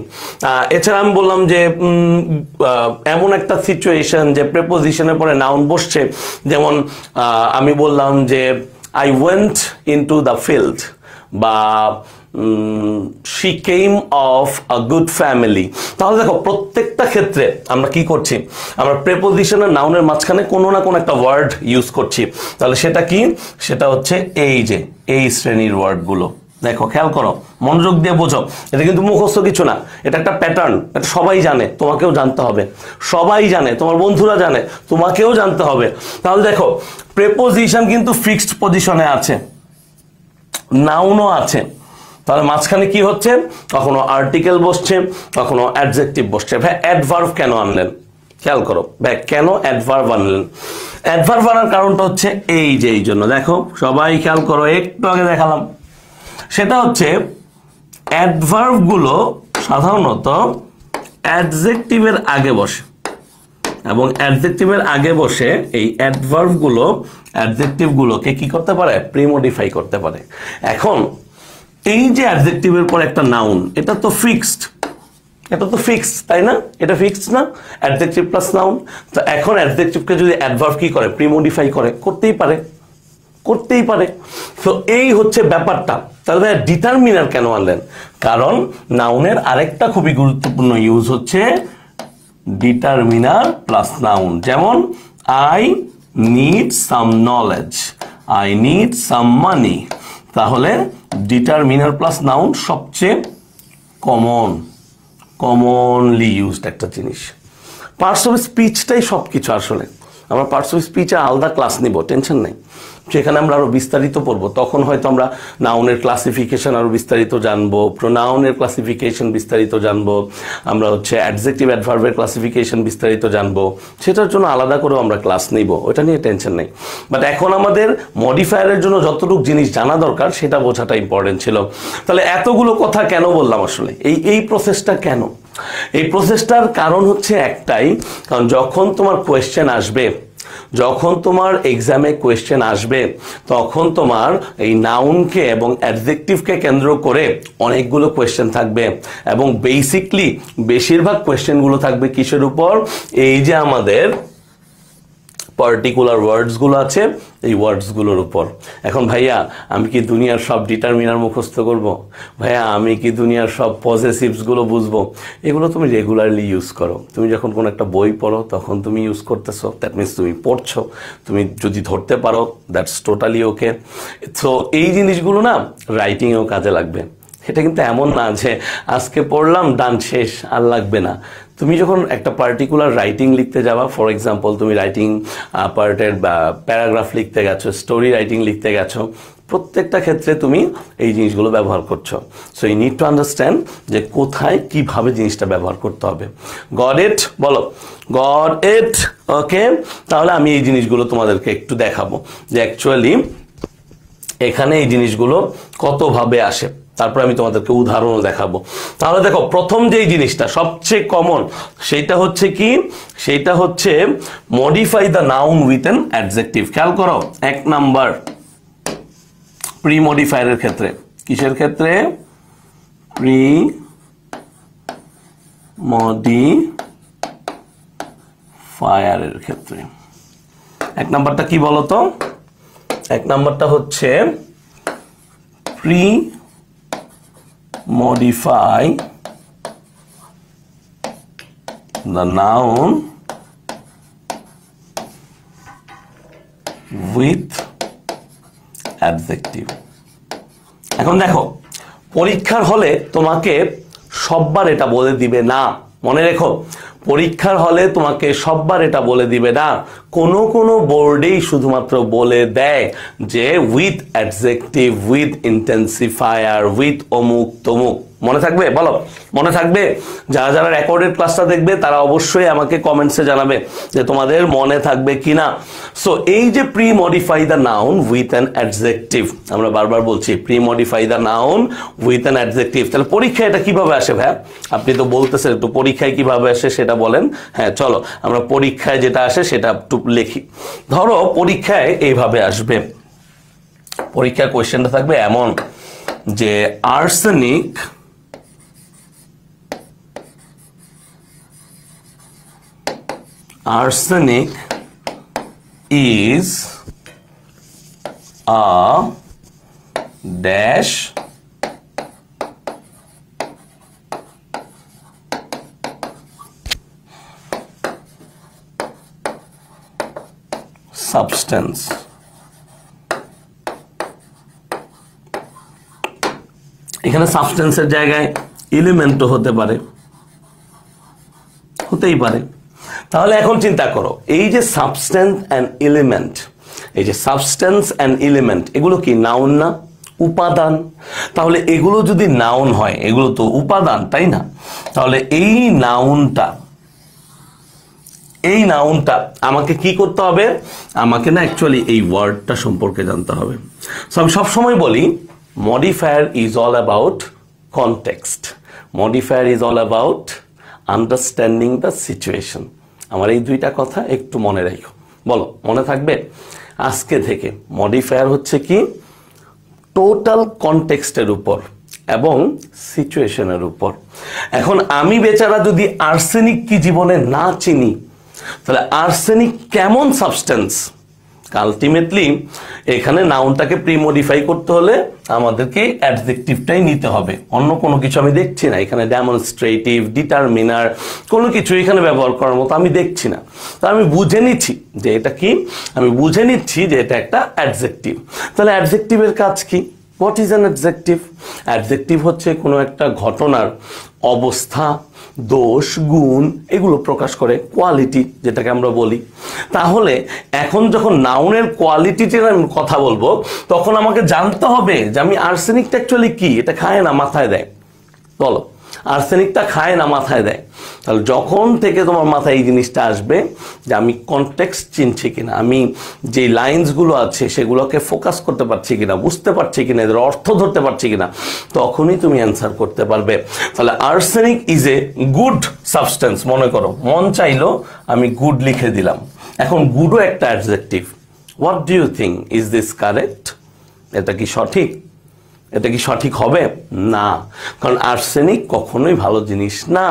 এছাড়া আমি বললাম যে এমন একটা সিচুয়েশন যে প্রেপোজিশনের পরে নাউন বসছে, যেমন আমি বললাম যে I went into the field, বা she came of a good family. তাহলে দেখো প্রত্যেকটা ক্ষেত্রে আমরা কি করছি? আমরা প্রেপোজিশনের নাউনের মাঝখানে কোনো না কোনো একটা ওয়ার্ড ইউজ করছি। তাহলে সেটা কি? সেটা হচ্ছে এই যে এই শ্রেণীর ওয়ার্ডগুলো। দেখো খেয়াল করো, মনোযোগ দিয়ে বোঝো। এটা কিন্তু মুখস্থ কিছু না, এটা একটা প্যাটার্ন। এটা সবাই জানে, তোমাকেও জানতে হবে। সবাই জানে, তোমার বন্ধুরা জানে, তোমাকেও জানতে হবে। তাহলে দেখো প্রেপোজিশন কিন্তু ফিক্সড পজিশনে আছে, নাউনও আছে। তাহলে মাঝখানে কি হচ্ছে? কখনো আর্টিকেল বসছে, কখনো অ্যাডজেক্টিভ বসছে। ভাই অ্যাডভার্ব কেন আনলেন? খেয়াল করো ভাই, কেন অ্যাডভার্ব আনলেন? অ্যাডভার্ব আনার কারণটা হচ্ছে এই যে এই জন্য, দেখো সবাই খেয়াল করো, একটু আগে দেখালাম, সেটা হচ্ছে অ্যাডভার্ব গুলো সাধারণত অ্যাডজেক্টিভের আগে বসে, এবং অ্যাডজেক্টিভের আগে বসে এই অ্যাডভার্ব গুলো অ্যাডজেক্টিভ গুলোকে কি করতে পারে? প্রিমডিফাই করতে পারে। এখন এই যে অ্যাডজেক্টিভের পর একটা নাউন, এটা তো ফিক্সড, তাই না? এটা ফিক্সড না, অ্যাডজেক্টিভ প্লাস নাউন। তো এখন অ্যাডজেক্টিভকে যদি অ্যাডভার্ব কি করে? প্রিমডিফাই করে, করতেই পারে। তো এই হচ্ছে ব্যাপারটা। তাহলে ডিটারমিনার কেন আনলেন? কারণ নাউনের আরেকটা খুবই গুরুত্বপূর্ণ ইউজ হচ্ছে ডিটারমিনার প্লাস নাউন। যেমন I need some knowledge, I need some money. তাহলে ডিটারমিনার প্লাস নাউন সবচেয়ে কমনলি ইউজড একটা জিনিস। পার্টস অফ স্পিচটাই সবকিছু। আসলে আমরা পার্টস অফ স্পিচে আলাদা ক্লাস নিব, টেনশন নেই, সেখানে আমরা আরো বিস্তারিত পড়বো। তখন হয়তো আমরা নাউনের ক্লাসিফিকেশন আরো বিস্তারিত জানবো, প্রোনাউনের ক্লাসিফিকেশন বিস্তারিত জানবো, আমরা হচ্ছে অ্যাডজেক্টিভ অ্যাডভার্বের ক্লাসিফিকেশন বিস্তারিত জানবো। সেটার জন্য আলাদা করেও আমরা ক্লাস নিব, ওটা নিয়ে টেনশন নেই। বাট এখন আমাদের মডিফায়ারের জন্য যতটুকু জিনিস জানা দরকার সেটা বোঝাটা ইম্পর্টেন্ট ছিল। তাহলে এতগুলো কথা কেন বললাম আসলে? এই প্রসেসটা কেন? এই প্রসেসটার কারণ হচ্ছে একটাই, কারণ যখন তোমার কোয়েশ্চেন আসবে, যখন তোমার এক্সামে কোয়েশ্চেন আসবে, তখন তোমার এই নাউনকে এবং অ্যাডজেক্টিভকে কেন্দ্র করে অনেকগুলো কোয়েশ্চেন থাকবে, এবং বেসিকলি বেশিরভাগ কোয়েশ্চেনগুলো থাকবে কিসের উপর? এই যে আমাদের পার্টিকুলার ওয়ার্ডসগুলো আছে, এই ওয়ার্ডসগুলোর উপর। এখন ভাইয়া আমি কি দুনিয়ার সব ডিটারমিনার মুখস্থ করব? ভাইয়া আমি কি দুনিয়ার সব পজেসিভসগুলো বুঝবো? এগুলো তুমি রেগুলারলি ইউজ করো। তুমি যখন কোনো একটা বই পড়ো তখন তুমি ইউজ করতেছো, দ্যাট মিনস তুমি পড়ছো। তুমি যদি ধরতে পারো দ্যাটস টোটালি ওকে। সো এই জিনিসগুলো না রাইটিংয়েও কাজে লাগবে। এটা কিন্তু এমন না যে আজকে পড়লাম ডান শেষ আর লাগবে না। তুমি যখন একটা পার্টিকুলার রাইটিং লিখতে যাবা, ফর এক্সাম্পল তুমি রাইটিং পার্টের প্যারাগ্রাফ লিখতে গেছো, স্টোরি রাইটিং লিখতে গেছো, প্রত্যেকটা ক্ষেত্রে তুমি এই জিনিসগুলো ব্যবহার করছো। So you need to understand যে কোথায় কিভাবে জিনিসটা ব্যবহার করতে হবে। Got it? বলো গট ইট। ওকে, তাহলে আমি এই জিনিসগুলো তোমাদেরকে একটু দেখাবো যে অ্যাকচুয়ালি এখানে এই জিনিসগুলো কতভাবে আসে, তারপর আমি তোমাদেরকে উদাহরণও দেখাবো। তাহলে দেখো, প্রথম যেই জিনিসটা সবচেয়ে কমন সেটা হচ্ছে কি? সেটা হচ্ছে modify the noun with an adjective. খেয়াল করো, 1 নাম্বার প্রি মডিফায়ারের ক্ষেত্রে। কিসের ক্ষেত্রে? প্রি মডিফায়ারের ক্ষেত্রে 1 নাম্বারটা কি বলতো? 1 নাম্বারটা হচ্ছে pre modify the noun with adjective। এখন দেখো, পরীক্ষার হলে তোমাকে সববার এটা বলে দিবে না, মনে রেখো, পরীক্ষার হলে তোমাকে সববার এটা বলে দিবে না। কোনো কোনো বোর্ডেই শুধুমাত্র বলে দেয় যে with adjective, with intensifier, with অমুক তমুক। মনে থাকবে? বলো, মনে থাকবে? যারা যারা রেকর্ডেড ক্লাসটা দেখবে তারা অবশ্যই আমাকে কমেন্টসে জানাবে যে তোমাদের মনে থাকবে কিনা। সো এই যে pre modify the noun with an adjective, আমরা বারবার বলছি pre modify the noun with an adjective. তাহলে পরীক্ষায় এটা কিভাবে আসে ভাই? আপনি তো বলতেছেন একটু পরীক্ষায় কিভাবে আসে সেটা বলেন। হ্যাঁ চলো আমরা পরীক্ষায় যেটা আসে সেটা একটু লিখি। ধরো পরীক্ষায় এইভাবে আসবে, পরীক্ষার কোয়েশ্চেনটা থাকবে এমন যে arsenic is a dash substance। এখানে সাবস্টেন্সের জায়গায় এলিমেন্টও হতে পারে, হতেই পারে। তাহলে এখন চিন্তা করো, এই যে সাবস্টেন্স অ্যান্ড এলিমেন্ট, এই যে সাবস্টেন্স অ্যান্ড এলিমেন্ট, এগুলো কি নাউন না? উপাদান। তাহলে এগুলো যদি নাউন হয়, এগুলো তো উপাদান, তাই না? তাহলে এই নাউনটা এই নাউনটা আমাকে কি করতে হবে, আমাকে না অ্যাকচুয়ালি এই ওয়ার্ডটা সম্পর্কে জানতে হবে। সো আমি সবসময় বলি modifier is all about context, modifier is all about understanding the situation. আমার এই দুইটা কথা একটু মনে রাখো, বলো মনে থাকবে? আজকে থেকে মডিফায়ার হচ্ছে কি টোটাল কনটেক্সটের উপর এবং সিচুয়েশনের উপর। এখন আমি বেচারা যদি আর্সেনিক কি জীবনে না চিনি, তাহলে আর্সেনিক কেমন সাবস্টেন্স, আলটিমেটলি এখানে নাউনটাকে প্রি মডিফাই করতে হলে আমাদেরকে অ্যাডজেক্টিভটাই নিতে হবে, অন্য কোনো কিছু আমি দেখছি না এখানে। ডেমনস্ট্রেটিভ, ডিটারমিনার কোনো কিছু এখানে ব্যবহার করার মতো আমি দেখছি না। তো আমি বুঝে নিচ্ছি যে এটা কি, আমি বুঝে নিচ্ছি যে এটা একটা অ্যাডজেক্টিভ। তাহলে অ্যাডজেক্টিভের কাজ কি? What is an adjective? Adjective হচ্ছে কোনো একটা ঘটনার অবস্থা, দোষ, গুণ এগুলো প্রকাশ করে, কোয়ালিটি যেটাকে আমরা বলি। তাহলে এখন যখন নাউনের কোয়ালিটিটির আমি কথা বলবো, তখন আমাকে জানতে হবে যে আমি আর্সেনিকটা অ্যাকচুয়ালি কি, এটা খায় না মাথায় দেয়, বলো আর্সেনিকটা খায় না মাথায় দেয়। তাহলে যখন থেকে তোমার মাথায় এই জিনিসটা আসবে যে আমি কনটেক্সট চিনছি কিনা, আমি যে লাইন্সগুলো আছে সেগুলোকে ফোকাস করতে পারছি কিনা, বুঝতে পারছি কিনা, এদের অর্থ ধরতে পারছি কিনা, তখনই তুমি অ্যান্সার করতে পারবে। তাহলে arsenic is a good substance. মনে করো মন চাইলো আমি গুড লিখে দিলাম, এখন গুডও একটা adjective. What do you think, is this correct? এটা কি সঠিক? এটা কি সঠিক হবে না? কারণ আর্সেনিক কখনোই ভালো জিনিস না।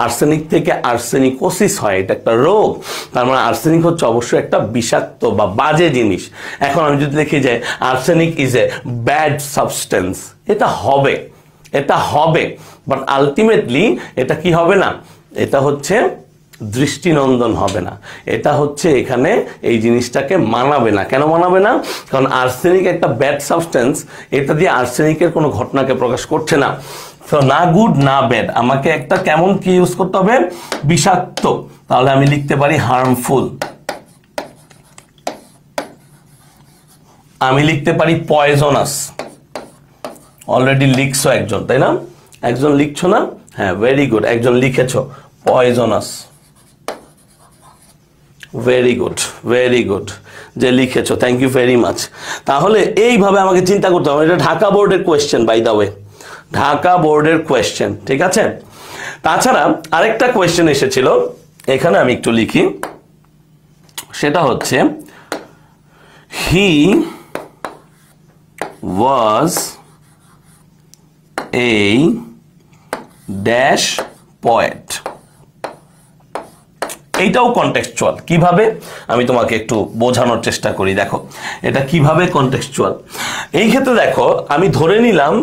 আর্সেনিক থেকে আর্সেনিকোসিস হয়, এটা একটা রোগ। তার মানে আর্সেনিক হচ্ছে অবশ্যই একটা বিষাক্ত বা বাজে জিনিস। এখন আমি যদি দেখি যে arsenic is a bad substance, এটা হবে, এটা হবে, বাট আলটিমেটলি এটা কি হবে না, এটা হচ্ছে দৃষ্টিনন্দন হবে না, এটা হচ্ছে এখানে এই জিনিসটাকে মানাবে না। কেন মানাবে না? কারণ আর্সেনিক একটা ব্যাড সাবস্টেন্স, এটা দিয়ে আর্সেনিকের কোনো ঘটনাকে প্রকাশ করছে না। তো না গুড না ব্যাড, আমাকে একটা কেমন কি ইউজ করতে হবে, বিষাক্ত। তাহলে আমি লিখতে পারি হার্মফুল, আমি লিখতে পারি পয়জনাস। অলরেডি লিখছো একজন, তাই না? একজন লিখছো না? হ্যাঁ, ভেরি গুড, একজন লিখেছো poisonous. Very good, very good যে লিখেছো, থ্যাংক ইউ ভেরি মাচ। তাহলে এইভাবে আমাকে চিন্তা করতে হবে। এটা ঢাকা বোর্ডের question, by the way, Dhaka বোর্ডের কোয়েশ্চেন, ঠিক আছে? তাছাড়া আরেকটা কোয়েশ্চেন এসেছিল, এখানে আমি একটু লিখি, সেটা হচ্ছে হি ওয়াজ এ ড্যাশ পয়েট। এইটাও কনটেক্সচুয়াল। কিভাবে আমি তোমাকে একটু বোঝানোর চেষ্টা করি। দেখো এটা কিভাবে কনটেক্সচুয়াল। এই ক্ষেত্রে দেখো আমি ধরে নিলাম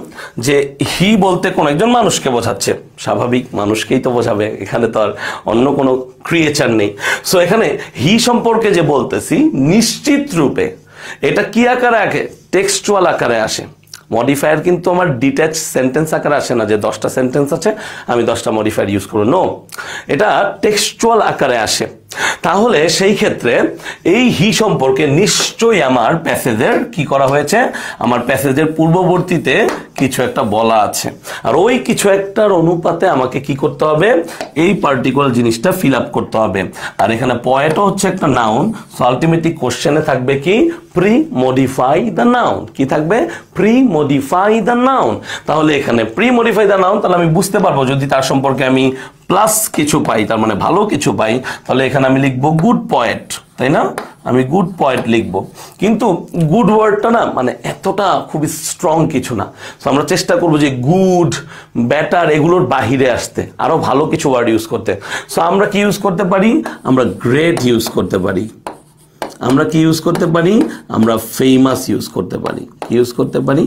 যে হি বলতে কোন একজন মানুষকে বোঝাচ্ছে, স্বাভাবিক মানুষকেই তো বোঝাবে, এখানে তো আর অন্য কোনো ক্রিয়েচার নেই। সো এখানে হি সম্পর্কে যে বলতেছি, নিশ্চিত রূপে এটা কি আকারে আসে, টেক্সচুয়াল আকারে আসে। মডিফায়ার কিন্তু আমার ডিট্যাচ সেন্টেন্স আকারে আসে না, যে 10টা সেন্টেন্স আছে আমি 10টা মডিফায়ার ইউজ করব, নো, এটা টেক্সচুয়াল আকারে আসে। তাহলে সেই ক্ষেত্রে এই হি সম্পর্কে নিশ্চয়ই আমার প্যাসেজের কি করা হয়েছে, আমার প্যাসেজের পূর্ববর্তীতে কিছু একটা বলা আছে, আর ওই কিছু একটার অনুপাতে আমাকে কি করতে হবে, এই পার্টিকুলার জিনিসটা ফিল আপ করতে হবে। আর এখানে পয়েটও হচ্ছে একটা নাউন, সো আলটিমেটলি কোশ্চেনে থাকবে কি, প্রি মডিফাই দ্য নাউন। কি থাকবে? Pre modify the noun. তাহলে এখানে প্রি মডিফাই দ্য নাউন, তাহলে আমি বুঝতে পারবো যদি তার সম্পর্কে আমি প্লাস কিছু পাই, তার মানে ভালো কিছু পাই, তাহলে এখানে আমি লিখবো গুড পয়েট, তাই না? আমি গুড পয়েট লিখবো। কিন্তু গুড ওয়ার্ডটা না মানে এতটা খুবই স্ট্রং কিছু না। সো আমরা চেষ্টা করবো যে গুড, বেটার এগুলোর বাহিরে আসতে, আরো ভালো কিছু ওয়ার্ড ইউজ করতে। সো আমরা কি ইউজ করতে পারি? আমরা গ্রেট ইউজ করতে পারি, আমরা কি ইউজ করতে পারি, আমরা ফেমাস ইউজ করতে পারি, কি ইউজ করতে পারি,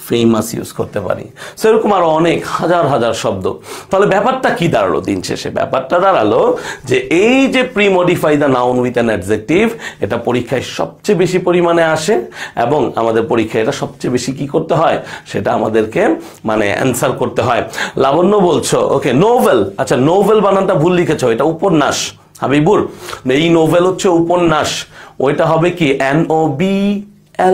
ফেমাস ইউজ করতে পারি। সেরকম আরো অনেক হাজার হাজার শব্দ। তাহলে ব্যাপারটা কি দাঁড়ালো দিন শেষে? ব্যাপারটা দাঁড়ালো যে এই যে pre modify the noun with an adjective, এটা পরীক্ষায় সবচেয়ে বেশি পরিমাণে আসে, এবং আমাদের পরীক্ষায় এটা সবচেয়ে বেশি কি করতে হয়, সেটা আমাদেরকে মানে অ্যান্সার করতে হয়। লাবণ্য বলছো ওকে নোভেল, আচ্ছা নোভেল বানানটা ভুল লিখেছো, এটা উপন্যাস হাবিবুর, এই নোভেল হচ্ছে উপন্যাস, ওইটা হবে কি NOVEL,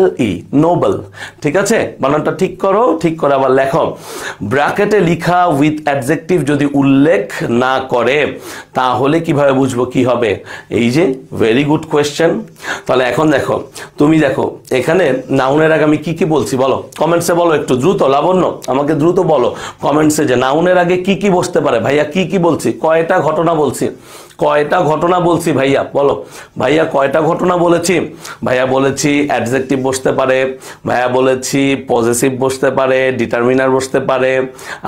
LE নোবেল। ঠিক আছে, বানানটা ঠিক করো, ঠিক করে আবার লেখো। ব্র্যাকেটে লিখা উইথ অ্যাডজেক্টিভ যদি উল্লেখ না করে তাহলে কিভাবে বুঝবো কি হবে? এই যে ভেরি গুড কোয়েশ্চেন। তাহলে এখন দেখো, তুমি দেখো এখানে নাউনের আগে আমি কি কি বলছি বলো, কমেন্টসে বলো, একটু দ্রুত। লাবণ্য আমাকে দ্রুত বলো কমেন্টসে যে নাউনের আগে কি কি বসতে পারে। ভাইয়া কি কি বলছি, কয়টা ঘটনা বলছি, কয়টা ঘটনা বলছি ভাইয়া বলো। ভাইয়া কয়টা ঘটনা বলেছি? ভাইয়া বলেছি অ্যাডজেক্টিভ বসতে পারে, ভাইয়া বলেছি পজেসিভ বসতে পারে, ডিটারমিনার বসতে পারে,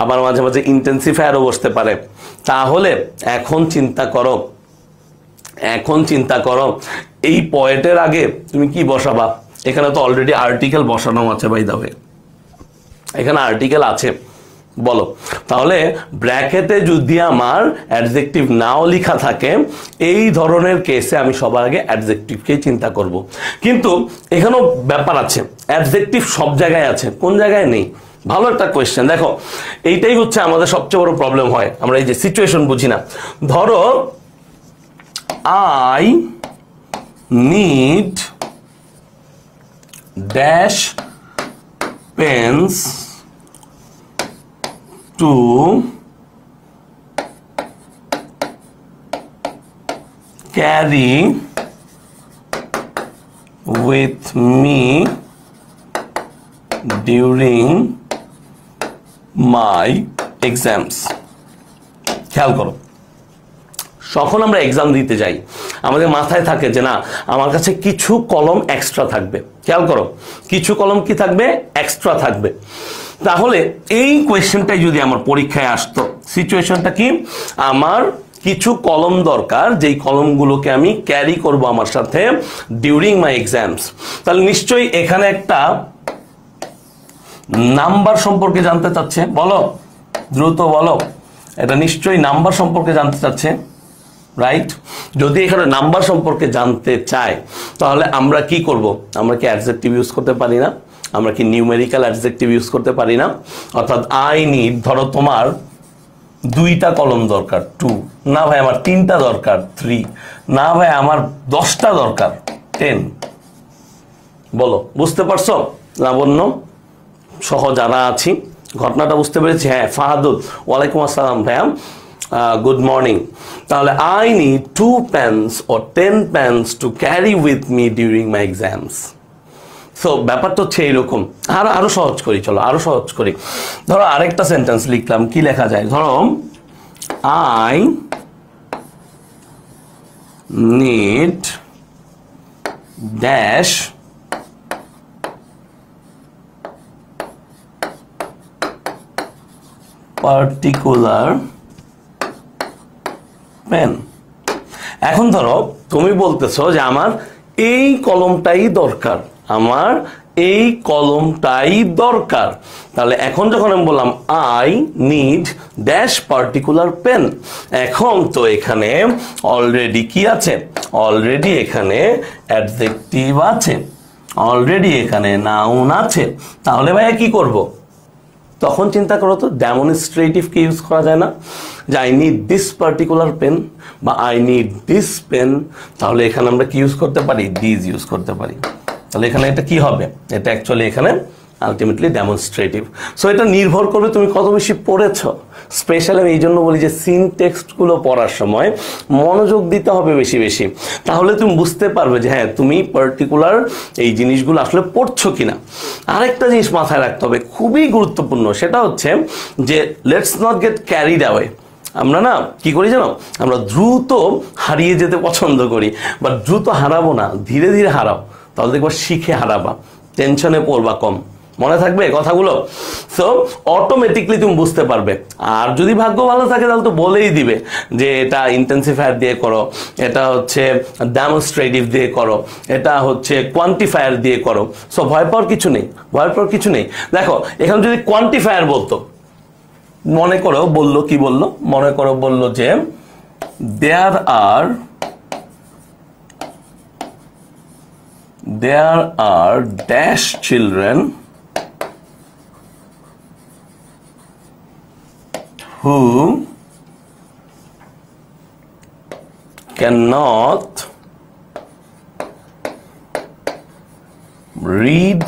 আবার মাঝে মাঝে ইন্টেন্সিফায়ারও বসতে পারে। তাহলে এখন চিন্তা করো, এখন চিন্তা করো এই পয়েন্টের আগে তুমি কি বসাবা? এখানে তো অলরেডি আর্টিকেল বসানো আছে বাই দ্য ওয়ে, এখানে আর্টিকেল আছে, বলো। তাহলে ব্র্যাকেটে যদি আমার অ্যাডজেক্টিভ নাও লেখা থাকে এই ধরনের কেসে আমি সবার আগে অ্যাডজেক্টিভকেই চিন্তা করব। কিন্তু এখানেও ব্যাপার আছে, অ্যাডজেক্টিভ সব জায়গায় আছে, কোন জায়গায় নেই? ভালো একটা কোয়েশ্চেন। দেখো এইটাই হচ্ছে আমাদের সবচেয়ে বড় প্রবলেম হয়, আমরা এই যে সিচুয়েশন বুঝি না। ধরো I need dash pens to carry with me during my exams। খেয়াল করো, যখন আমরা এক্সাম দিতে যাই আমাদের মাথায় থাকে যে না আমার কাছে কিছু কলম এক্সট্রা থাকবে। খেয়াল করো, কিছু কলম কি থাকবে? এক্সট্রা থাকবে। তাহলে এই কোয়েশ্চেনটাই যদি আমার পরীক্ষায় আসতো, সিচুয়েশনটা কি? আমার কিছু কলম দরকার, যেই কলমগুলোকে আমি ক্যারি করব আমার সাথে ডিউরিং মাই এক্সামস। তাহলে নিশ্চয়ই এখানে একটা নাম্বার সম্পর্কে জানতে চাচ্ছে, বলো দ্রুত বলো, এটা নিশ্চয়ই নাম্বার সম্পর্কে জানতে চাচ্ছে, রাইট? যদি এখানে নাম্বার সম্পর্কে জানতে চায় তাহলে আমরা কি করব? আমরা কি অ্যাডজেক্টিভ ইউজ করতে পারি না? আমরা কি নিউমেরিক্যাল অ্যাডজেক্টিভ ইউজ করতে পারি না? অর্থাৎ আই নিড, ধরো তোমার 2টা কলম দরকার 2, না ভাই আমার 3টা দরকার 3, না ভাই আমার 10টা দরকার 10। বলো বুঝতে পারছো লাবণ্য সহ যারা আছি? ঘটনাটা বুঝতে পেরেছি? হ্যাঁ ফাহাদুল, ওয়ালাইকুম আসসালাম ভাইয়া, গুড মর্নিং। তাহলে I need 2 pens or 10 pens to carry with me during my exams. So ব্যাপারটা হচ্ছে এইরকম। আরো সহজ করি, চলো আরো সহজ করি। ধরো আরেকটা সেন্টেন্স লিখলাম, কি লেখা যায়? ধরো I need dash particular pen. এখন ধরো তুমি বলতেছো যে আমার এই কলমটাই দরকার, আমার এই কলমটাই দরকার। তাহলে এখন যখন আমি বললাম I need dash particular pen, এখন তো এখানে অলরেডি কি আছে? অলরেডি এখানে অ্যাডজেক্টিভ আছে, অলরেডি এখানে নাউন আছে। তাহলে ভাইয়া কি করব? তখন চিন্তা করো তো, ডেমনস্ট্রেটিভ কি ইউজ করা যায় না? যে I need this particular pen বা আই নিড দিস পেন। তাহলে এখানে আমরা কি ইউজ করতে পারি? দিস ইউজ করতে পারি। তাহলে এখানে এটা কি হবে? এটা অ্যাকচুয়ালি এখানে আলটিমেটলি ডেমনস্ট্রেটিভ। সো এটা নির্ভর করবে তুমি কত বেশি পড়েছো। স্পেশালি আমি এই জন্য বলি যে সিন টেক্সটগুলো পড়ার সময় মনোযোগ দিতে হবে বেশি বেশি, তাহলে তুমি বুঝতে পারবে যে হ্যাঁ তুমি পার্টিকুলার এই জিনিসগুলো আসলে পড়ছো কিনা। আরেকটা জিনিস মাথায় রাখতে হবে, খুবই গুরুত্বপূর্ণ, সেটা হচ্ছে যে let's not get carried away. আমরা না কি করি জানো? আমরা দ্রুত হারিয়ে যেতে পছন্দ করি, বাট দ্রুত হারাবো না, ধীরে ধীরে হারাও, তাহলে দেখবা শিখে হারাবা, টেনশনে পড়বা কম। মনে থাকবে কথাগুলো? সো অটোমেটিকলি তুমি বুঝতে পারবে। আর যদি ভাগ্য ভালো থাকে তাহলে তো বলেই দিবে যে এটা ইন্টেন্সিফায়ার দিয়ে করো, এটা হচ্ছে ডেমনস্ট্রেটিভ দিয়ে করো, এটা হচ্ছে কোয়ান্টিফায়ার দিয়ে করো। সো ভয় পাওয়ার কিছু নেই, ভয় পাওয়ার কিছু নেই। দেখো এখানে যদি কোয়ান্টিফায়ার বলতো, মনে করো বললো কি বললো, মনে করো বললো যে there are dash children who cannot read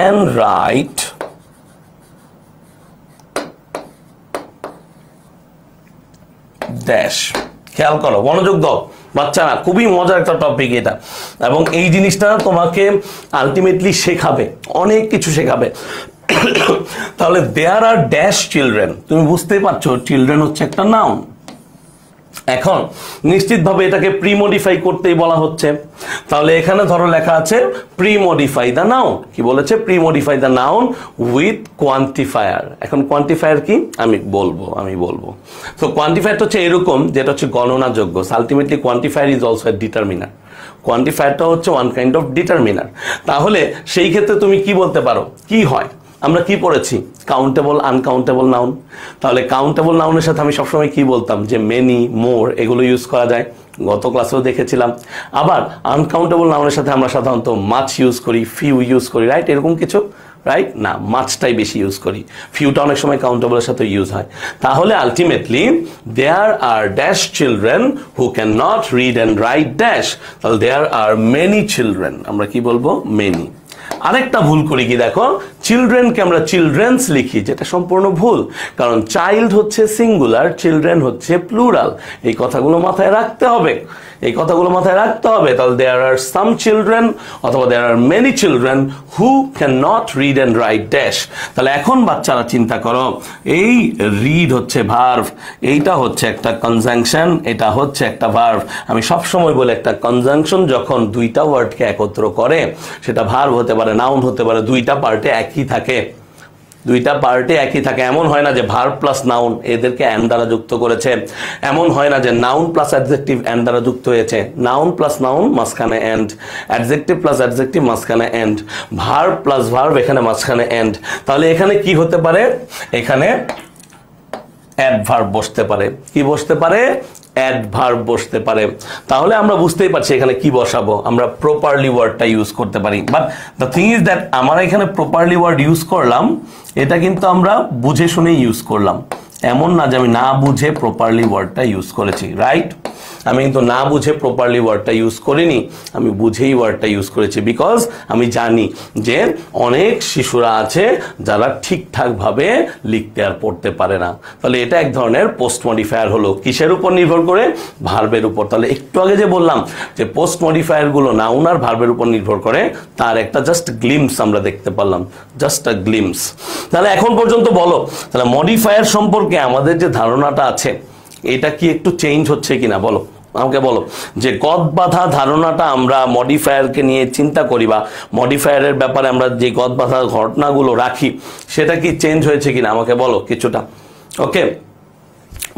and write dash। খেয়াল করো, মনোযোগ দাও বাচ্চারা, খুবই মজার একটা টপিক এটা, এবং এই জিনিসটা তোমাকে আলটিমেটলি শেখাবে, অনেক কিছু শেখাবে। তাহলে দেয়ার আর ড্যাশ চিলড্রেন, তুমি বুঝতেই পারছো চিলড্রেন হচ্ছে একটা নাউন। এখন নিশ্চিতভাবে এটাকে প্রি মডিফাই করতেই বলা হচ্ছে। তাহলে এখানে ধরো লেখা আছে প্রি মডিফাই দ্য নাউন। কি বলেছে? Premodify the noun with quantifier. এখন কোয়ান্টিফায়ার কি আমি বলবো। তো কোয়ান্টিফায়ার হচ্ছে এরকম, যেটা হচ্ছে গণনাযোগ্য। Ultimately quantifier is also a determiner. কোয়ান্টিফায়ারটা হচ্ছে ওয়ান কাইন্ড অফ ডিটারমিনার। তাহলে সেই ক্ষেত্রে তুমি কি বলতে পারো, কি হয়? আমরা কি পড়েছি? Countable, uncountable noun. তাহলে কাউন্টেবল নাউনের সাথে আমি সবসময় কি বলতাম, যে মেনি, মোর এগুলো ইউজ করা যায়, গত ক্লাসেও দেখেছিলাম। আবার আনকাউন্টেবল নাউনের সাথে আমরা সাধারণত মাছ ইউজ করি, ফিউ ইউজ করি, রাইট? এরকম কিছু, রাইট? না, মাছটাই বেশি ইউজ করি, ফিউটা অনেক সময় কাউন্টেবলের সাথে ইউজ হয়। তাহলে ultimately there are dash children who can not read and write dash. তাহলে দেয়ার আর মেনি চিলড্রেন, আমরা কি বলবো? মেনি। আরেকটা ভুল করি কি দেখো, চিলড্রেনকে আমরা চিলড্রেন্স লিখি, যেটা সম্পূর্ণ ভুল। কারণ চাইল্ড হচ্ছে সিঙ্গুলার, চিলড্রেন হচ্ছে প্লুরাল। এই কথাগুলো মাথায় রাখতে হবে, তাহলে দেয়ার আর সাম চিলড্রেন অথবা there are many children who can not read and write dash. তাহলে এখন বাচ্চারা চিন্তা করো, এই রিড হচ্ছে ভার্ব, এইটা হচ্ছে একটা কনজাংশন, এটা হচ্ছে একটা ভার্ব। আমি সবসময় বলি একটা কনজাংশন যখন দুইটা ওয়ার্ডকে একত্র করে, সেটা ভার্ব হতে পারে, নাউন হতে পারে, দুইটা পার্টে একই থাকে। এমন হয় না যে ভার্ব প্লাস নাউন এদেরকে অ্যান্ড দ্বারা যুক্ত করেছে, এমন হয় না যে নাউন প্লাস অ্যাডজেক্টিভ অ্যান্ড দ্বারা যুক্ত হয়েছে। নাউন প্লাস নাউন মাঝখানে অ্যান্ড, অ্যাডজেক্টিভ প্লাস অ্যাডজেক্টিভ মাঝখানে অ্যান্ড, ভার্ব প্লাস ভার্ব এখানে মাঝখানে অ্যান্ড। তাহলে এখানে কি হতে পারে? এখানে অ্যাডভার্ব বসতে পারে। কি বসতে পারে? অ্যাডভার্ব বসতে পারে। তাহলে আমরা বুঝতেই পারছি এখানে কি বসাবো, আমরা প্রপারলি ওয়ার্ডটা ইউজ করতে পারি। But the thing is that আমরা এখানে প্রপারলি ওয়ার্ড ইউজ করলাম, এটা কিন্তু আমরা বুঝে শুনে ইউজ করলাম, এমন না যে আমি না বুঝে প্রপারলি ওয়ার্ডটা ইউজ করেছি, রাইট? আমি কিন্তু না বুঝে প্রপারলি ওয়ার্ডটা ইউজ করিনি, আমি বুঝেই ওয়ার্ডটা ইউজ করেছি। বিকজ আমি জানি যে অনেক শিশুরা আছে যারা ঠিকঠাকভাবে লিখতে আর পড়তে পারে না। তাহলে এটা এক ধরনের পোস্ট মডিফায়ার হলো। কিসের উপর নির্ভর করে? ভার্বের উপর। তাহলে একটু আগে যে বললাম যে পোস্ট মডিফায়ারগুলো নাউন আর ভার্বের উপর নির্ভর করে, তার একটা জাস্ট গ্লিমস আমরা দেখতে পারলাম, জাস্ট আ গ্লিমস। তাহলে এখন পর্যন্ত বলো, তাহলে মডিফায়ার সম্পর্কে আমাদের যে ধারণাটা আছে, এটা কি একটু চেঞ্জ হচ্ছে কিনা বলো, আমাকে বলো। যে গদ বাঁধা ধারণাটা আমরা মডিফায়ারকে নিয়ে চিন্তা করি, বা মডিফায়ারের ব্যাপারে আমরা যে গদ বাঁধা ঘটনাগুলো রাখি, সেটা কি চেঞ্জ হয়েছে কিনা আমাকে বলো কিছুটা। ওকে,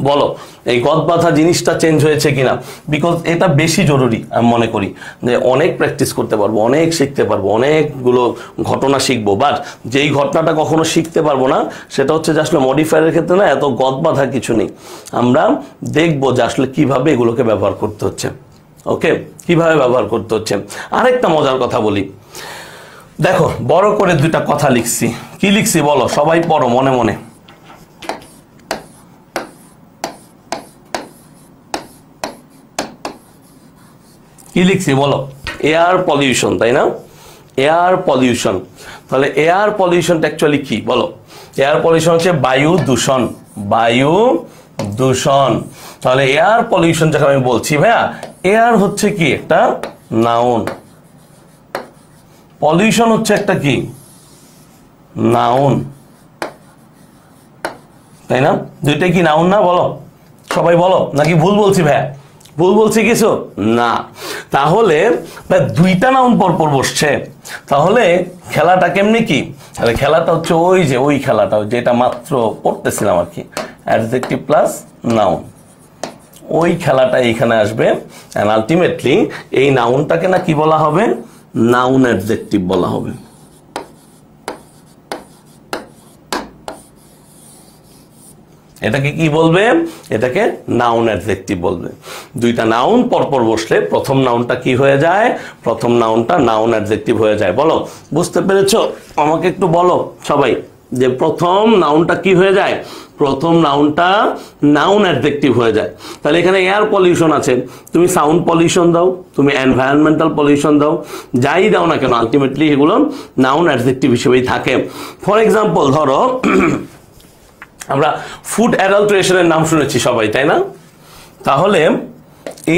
বলো এই গদ বাঁধা জিনিসটা চেঞ্জ হয়েছে কিনা। বিকজ এটা বেশি জরুরি আমি মনে করি, যে অনেক প্র্যাকটিস করতে পারবো, অনেক শিখতে পারবো, অনেকগুলো ঘটনা শিখবো, বাট যেই ঘটনাটা কখনো শিখতে পারবো না সেটা হচ্ছে যে আসলে মডিফায়ারের ক্ষেত্রে না এত গদ বাঁধা কিছু নেই। আমরা দেখবো যে আসলে কিভাবে এগুলোকে ব্যবহার করতে হচ্ছে। ওকে, কিভাবে ব্যবহার করতে হচ্ছে। আরেকটা মজার কথা বলি, দেখো বড় করে দুইটা কথা লিখছি। কি লিখছি বলো, সবাই পড়ো মনে মনে। কি লিখছি বলো? এয়ার পলিউশন, তাই না? Air pollution. তাহলে এয়ার পলিউশনটা অ্যাকচুয়ালি কি বলো? এয়ার পলিউশন হচ্ছে বায়ু দূষণ, বায়ু দূষণ। তাহলে এয়ার পলিউশন যাকে আমি বলছি, ভাইয়া এয়ার হচ্ছে কি একটা নাউন, পলিউশন হচ্ছে একটা কি নাউন, তাই না? দুইটাই কি নাউন না? বলো সবাই বলো, নাকি ভুল বলছি ভাইয়া? ভুল বলছি কিছু না। তাহলে দুইটা নাউন পরপর বসছে, তাহলে খেলাটা কেমনি কি? তাহলে খেলাটা হচ্ছে ওই যে ওই খেলাটা যেটা মাত্র পড়তেছিলাম আর কি, অ্যাডজেক্টিভ প্লাস নাউন, ওই খেলাটা এইখানে আসবে। এন্ড আলটিমেটলি এই নাউনটাকে না কি বলা হবে? নাউন অ্যাডজেক্টিভ বলা হবে। এটাকে কি বলবে? এটাকে নাউন অ্যাডজেক্টিভ বলবে। দুইটা নাউন পরপর বসলে প্রথম নাউনটা কি হয়ে যায়? প্রথম নাউনটা নাউন অ্যাডজেক্টিভ হয়ে যায়। বলো, বুঝতে পেরেছো? আমাকে একটু বলো সবাই, যে প্রথম নাউনটা কি হয়ে যায়? প্রথম নাউনটা নাউন অ্যাডজেক্টিভ হয়ে যায়। তাহলে এখানে এয়ার পলিউশন আছে, তুমি সাউন্ড পলিউশন দাও, তুমি এনভায়রনমেন্টাল পলিউশন দাও, যাই দাও না কেন আলটিমেটলি এগুলো নাউন অ্যাডজেক্টিভ হিসেবেই থাকে। ফর এক্সাম্পল ধরো আমরা ফুড অ্যাডাল্টারেশনের নাম শুনেছি সবাই, তাই না? তাহলে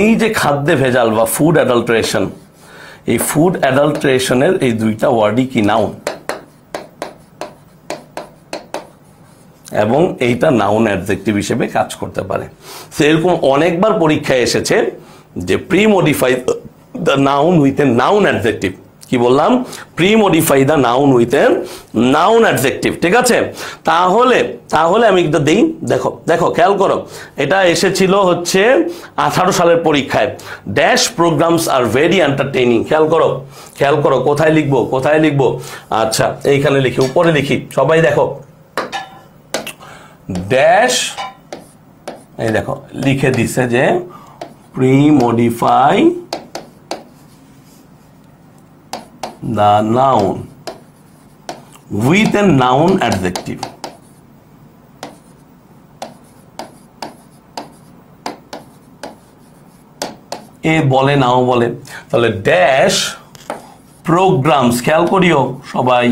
এই যে খাদ্যে ভেজাল বা ফুড অ্যাডাল্টারেশন, এই ফুড অ্যাডাল্টারেশনের এই দুইটা ওয়ার্ডই কি নাউন, এবং এইটা নাউন অ্যাডজেক্টিভ হিসেবে কাজ করতে পারে। এরকম অনেকবার পরীক্ষায় এসেছে যে pre modify the noun with a noun adjective. কি বললাম? Pre modify the noun with a noun adjective, ঠিক আছে? তাহলে আমি একটু দেই, দেখো দেখো খেয়াল করো, এটা এসেছিল হচ্ছে 18 সালের পরীক্ষায়। Dash programs are very entertaining. খেয়াল করো কোথায় লিখবো? আচ্ছা এইখানে লিখি, উপরে লিখি, সবাই দেখো, ড্যাশ, এই দেখো লিখে দিছে যে pre modify the noun with a noun adjective. এ বলে নাও বলে, তাহলে ড্যাশ প্রোগ্রামস, খেয়াল করিও সবাই,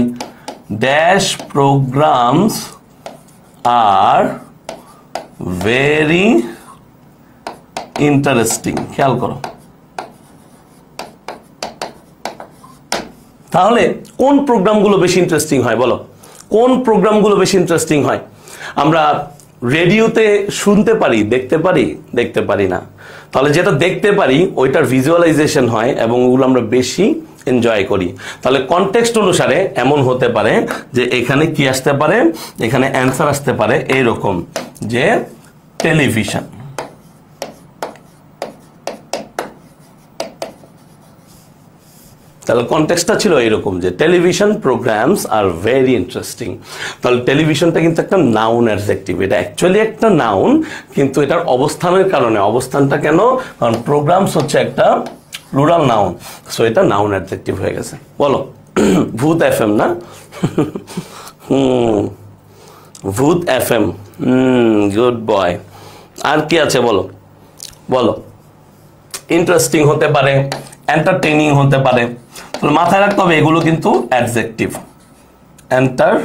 dash programs are very interesting. খেয়াল করো, তাহলে কোন প্রোগ্রামগুলো বেশি ইন্টারেস্টিং হয় বলো? কোন প্রোগ্রামগুলো বেশি ইন্টারেস্টিং হয়? আমরা রেডিওতে শুনতে পারি, দেখতে পারি না। তাহলে যেটা দেখতে পারি ওইটার ভিজুয়ালাইজেশন হয় এবং ওগুলো আমরা বেশি এনজয় করি। তাহলে কনটেক্সট অনুসারে এমন হতে পারে যে এখানে কি আসতে পারে, এখানে অ্যান্সার আসতে পারে এইরকম যে টেলিভিশন। তাহলে কনটেক্সটটা ছিল এরকম যে television programs are very interesting. তাহলে টেলিভিশনটা কিন্তু একটা নাউন অ্যাডজেক্টিভ, এটা অ্যাকচুয়ালি একটা নাউন, কিন্তু এটার অবস্থানের কারণে, অবস্থানটা কেন? কারণ প্রোগ্রামস হচ্ছে একটা প্লুরাল নাউন, সো এটা নাউন অ্যাডজেক্টিভ হয়ে গেছে। বলো ভূত এফএম না? ভূত এফএম, গুড বয়। আর কি আছে বলো? ইন্টারেস্টিং হতে পারে, এন্টারটেইনিং হতে পারে। তাহলে মাথায় রাখতে হবে এগুলো কিন্তু অ্যাডজেক্টিভ। এন্টারটেইনিং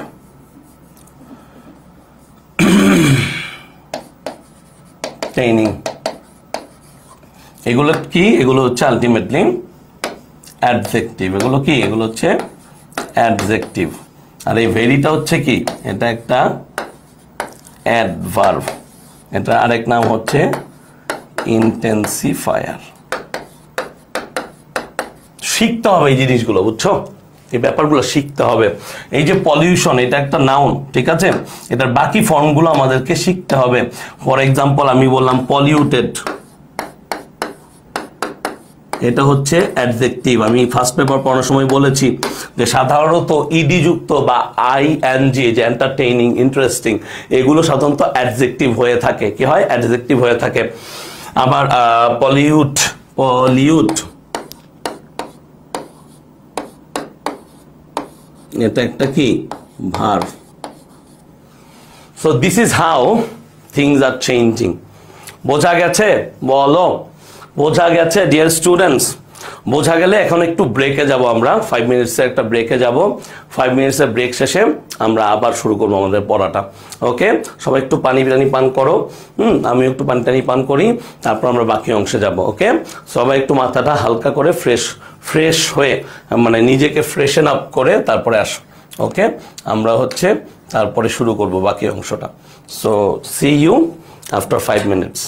এগুলো কি? এগুলো হচ্ছে আলটিমেটলি অ্যাডজেক্টিভ। এগুলো কি? এগুলো হচ্ছে অ্যাডজেক্টিভ। আর এই ভেরিটা হচ্ছে কি? এটা একটা অ্যাডভার্ব, এটা আরেক নাম হচ্ছে ইন্টেন্সিফায়ার। শিখতে হবে এই জিনিসগুলো, বুঝছো? এই ব্যাপারগুলো শিখতে হবে। এই যে পলিউশন, এটা একটা নাউন, ঠিক আছে? এটার বাকি ফর্মগুলো আমাদেরকে শিখতে হবে। ফর এক্সাম্পল আমি বললাম পলিউটেড, এটা হচ্ছে অ্যাডজেক্টিভ। আমি ফার্স্ট পেপার পড়ানোর সময় বলেছি যে সাধারণত ইডি যুক্ত বা আইএনজি, যে এন্টারটেইনিং, ইন্টারেস্টিং, এগুলো সাধারণত অ্যাডজেক্টিভ হয়ে থাকে। কি হয়? অ্যাডজেক্টিভ হয়ে থাকে। আবার পলিউট এটা একটা কি? Verb. So this is how things are changing. বোঝা গেছে? বলো বোঝা গেছে ডিয়ার স্টুডেন্টস? বোঝা গেলে এখন একটু ব্রেকে যাব আমরা, 5 মিনিটসের একটা ব্রেকে যাব। 5 মিনিটসের ব্রেক শেষে আমরা আবার শুরু করবো আমাদের পড়াটা। ওকে, সবাই একটু পানি পান করো। আমি একটু পানি পান করি, তারপর আমরা বাকি অংশে যাব। ওকে, সবাই একটু মাথাটা হালকা করে ফ্রেশ হয়ে, মানে নিজেকে ফ্রেশন আপ করে তারপরে আসো। ওকে, আমরা হচ্ছে তারপরে শুরু করব বাকি অংশটা। So see you after 5 minutes.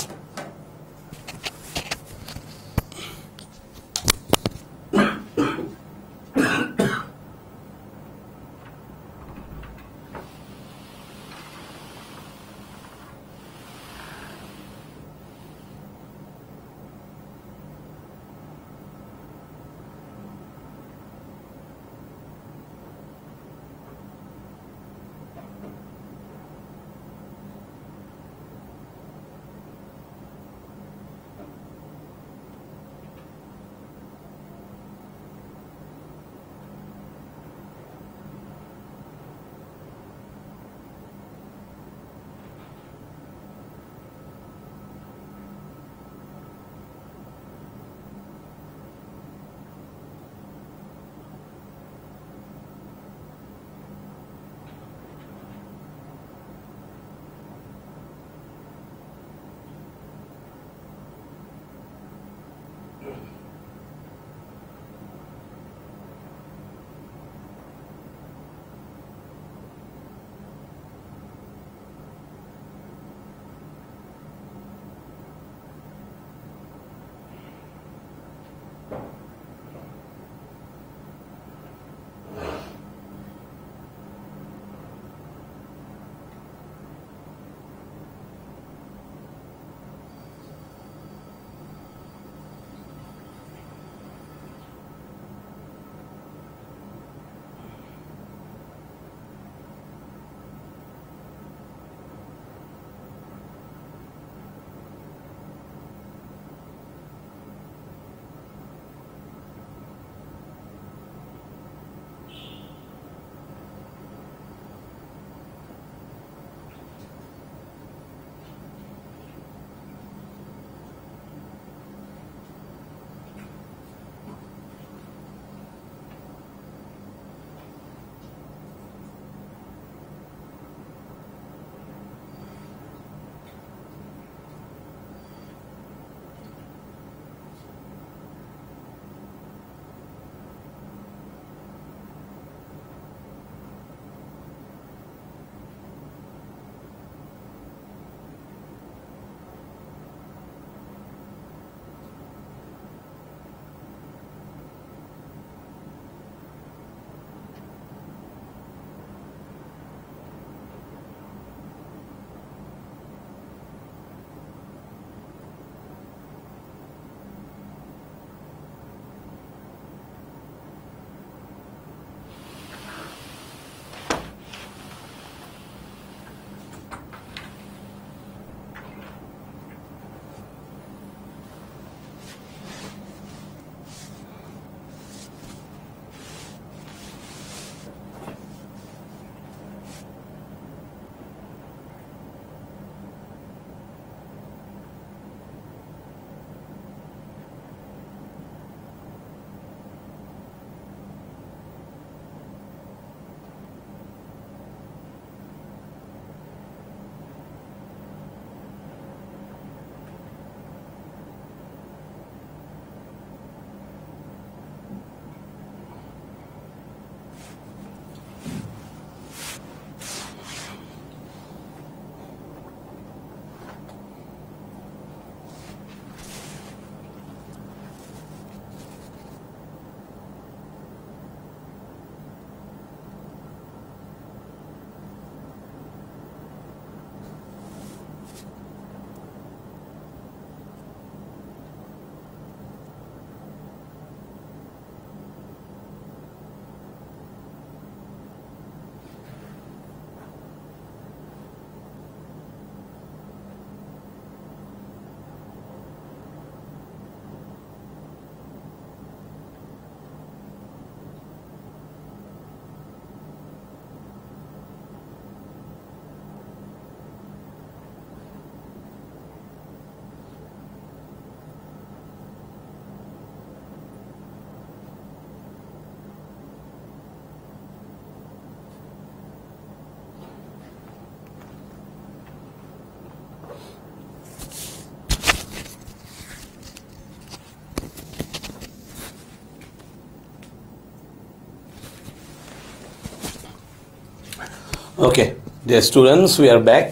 Okay dear students, we are back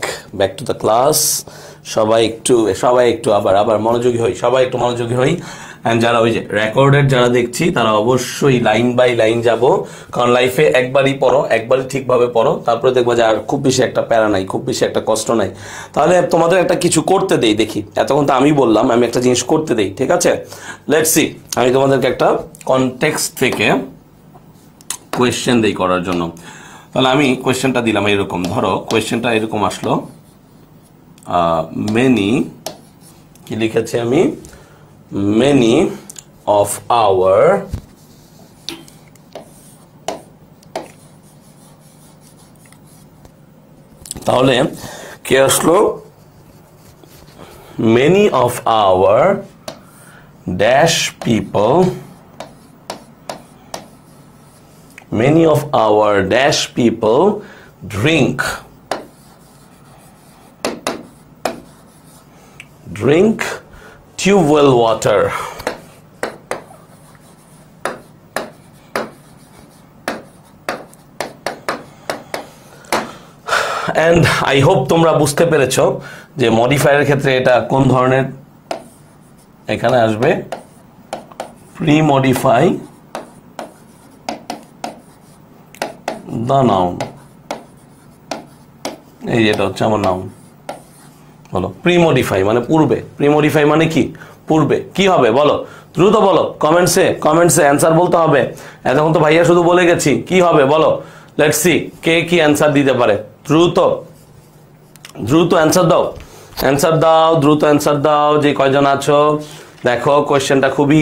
to the class. সবাই একটু আবার মনোযোগী হই, সবাই একটু মনোযোগী হই। অ্যান্ড যারা ওই যে রেকর্ডেড যারা দেখছি তারা অবশ্যই লাইন বাই লাইন যাব, কারণ লাইফে একবারই পড়ো, একবারই ঠিকভাবে পড়ো, তারপরে দেখবো যে আর খুব বেশি একটা প্যারা নাই, খুব বেশি একটা কষ্ট নাই। তাহলে তোমাদের একটা কিছু করতে দেই, দেখি এতক্ষণ তো আমি বললাম, আমি একটা জিনিস করতে দেই, ঠিক আছে? লেটস সি, আমি তোমাদেরকে একটা কনটেক্সট থেকে কোয়েশ্চেন দেই করার জন্য। তাহলে আমি কোয়েশ্চেনটা দিলাম এরকম, ধরো কোয়েশ্চেনটা এরকম আসলো, মেনি, কি লিখেছি আমি, মেনি অফ আওয়ার তাহলে কে আসলো, many of hour dash people, many of our dash people drink tube well water. And I hope তোমরা বুঝতে পেরেছো যে মডিফায়ারের ক্ষেত্রে এটা কোন ধরনের, এখানে আসবে প্রি মডিফাই the noun, এই যেটা হচ্ছে আমার নাউন। বলো প্রিমডিফাই মানে পূর্বে, প্রিমডিফাই মানে কি, পূর্বে। কি হবে বলো, দ্রুত বলো, কমেন্টসে অ্যান্সার বলতে হবে। এতক্ষণ তো ভাইয়া শুধু বলে গেছি, কি হবে বলো, লেটস সি কে কি অ্যান্সার দিতে পারে। দ্রুত অ্যান্সার দাও, দ্রুত অ্যান্সার দাও, যে কয়জন আছো। দেখো কোয়েশ্চেনটা খুবই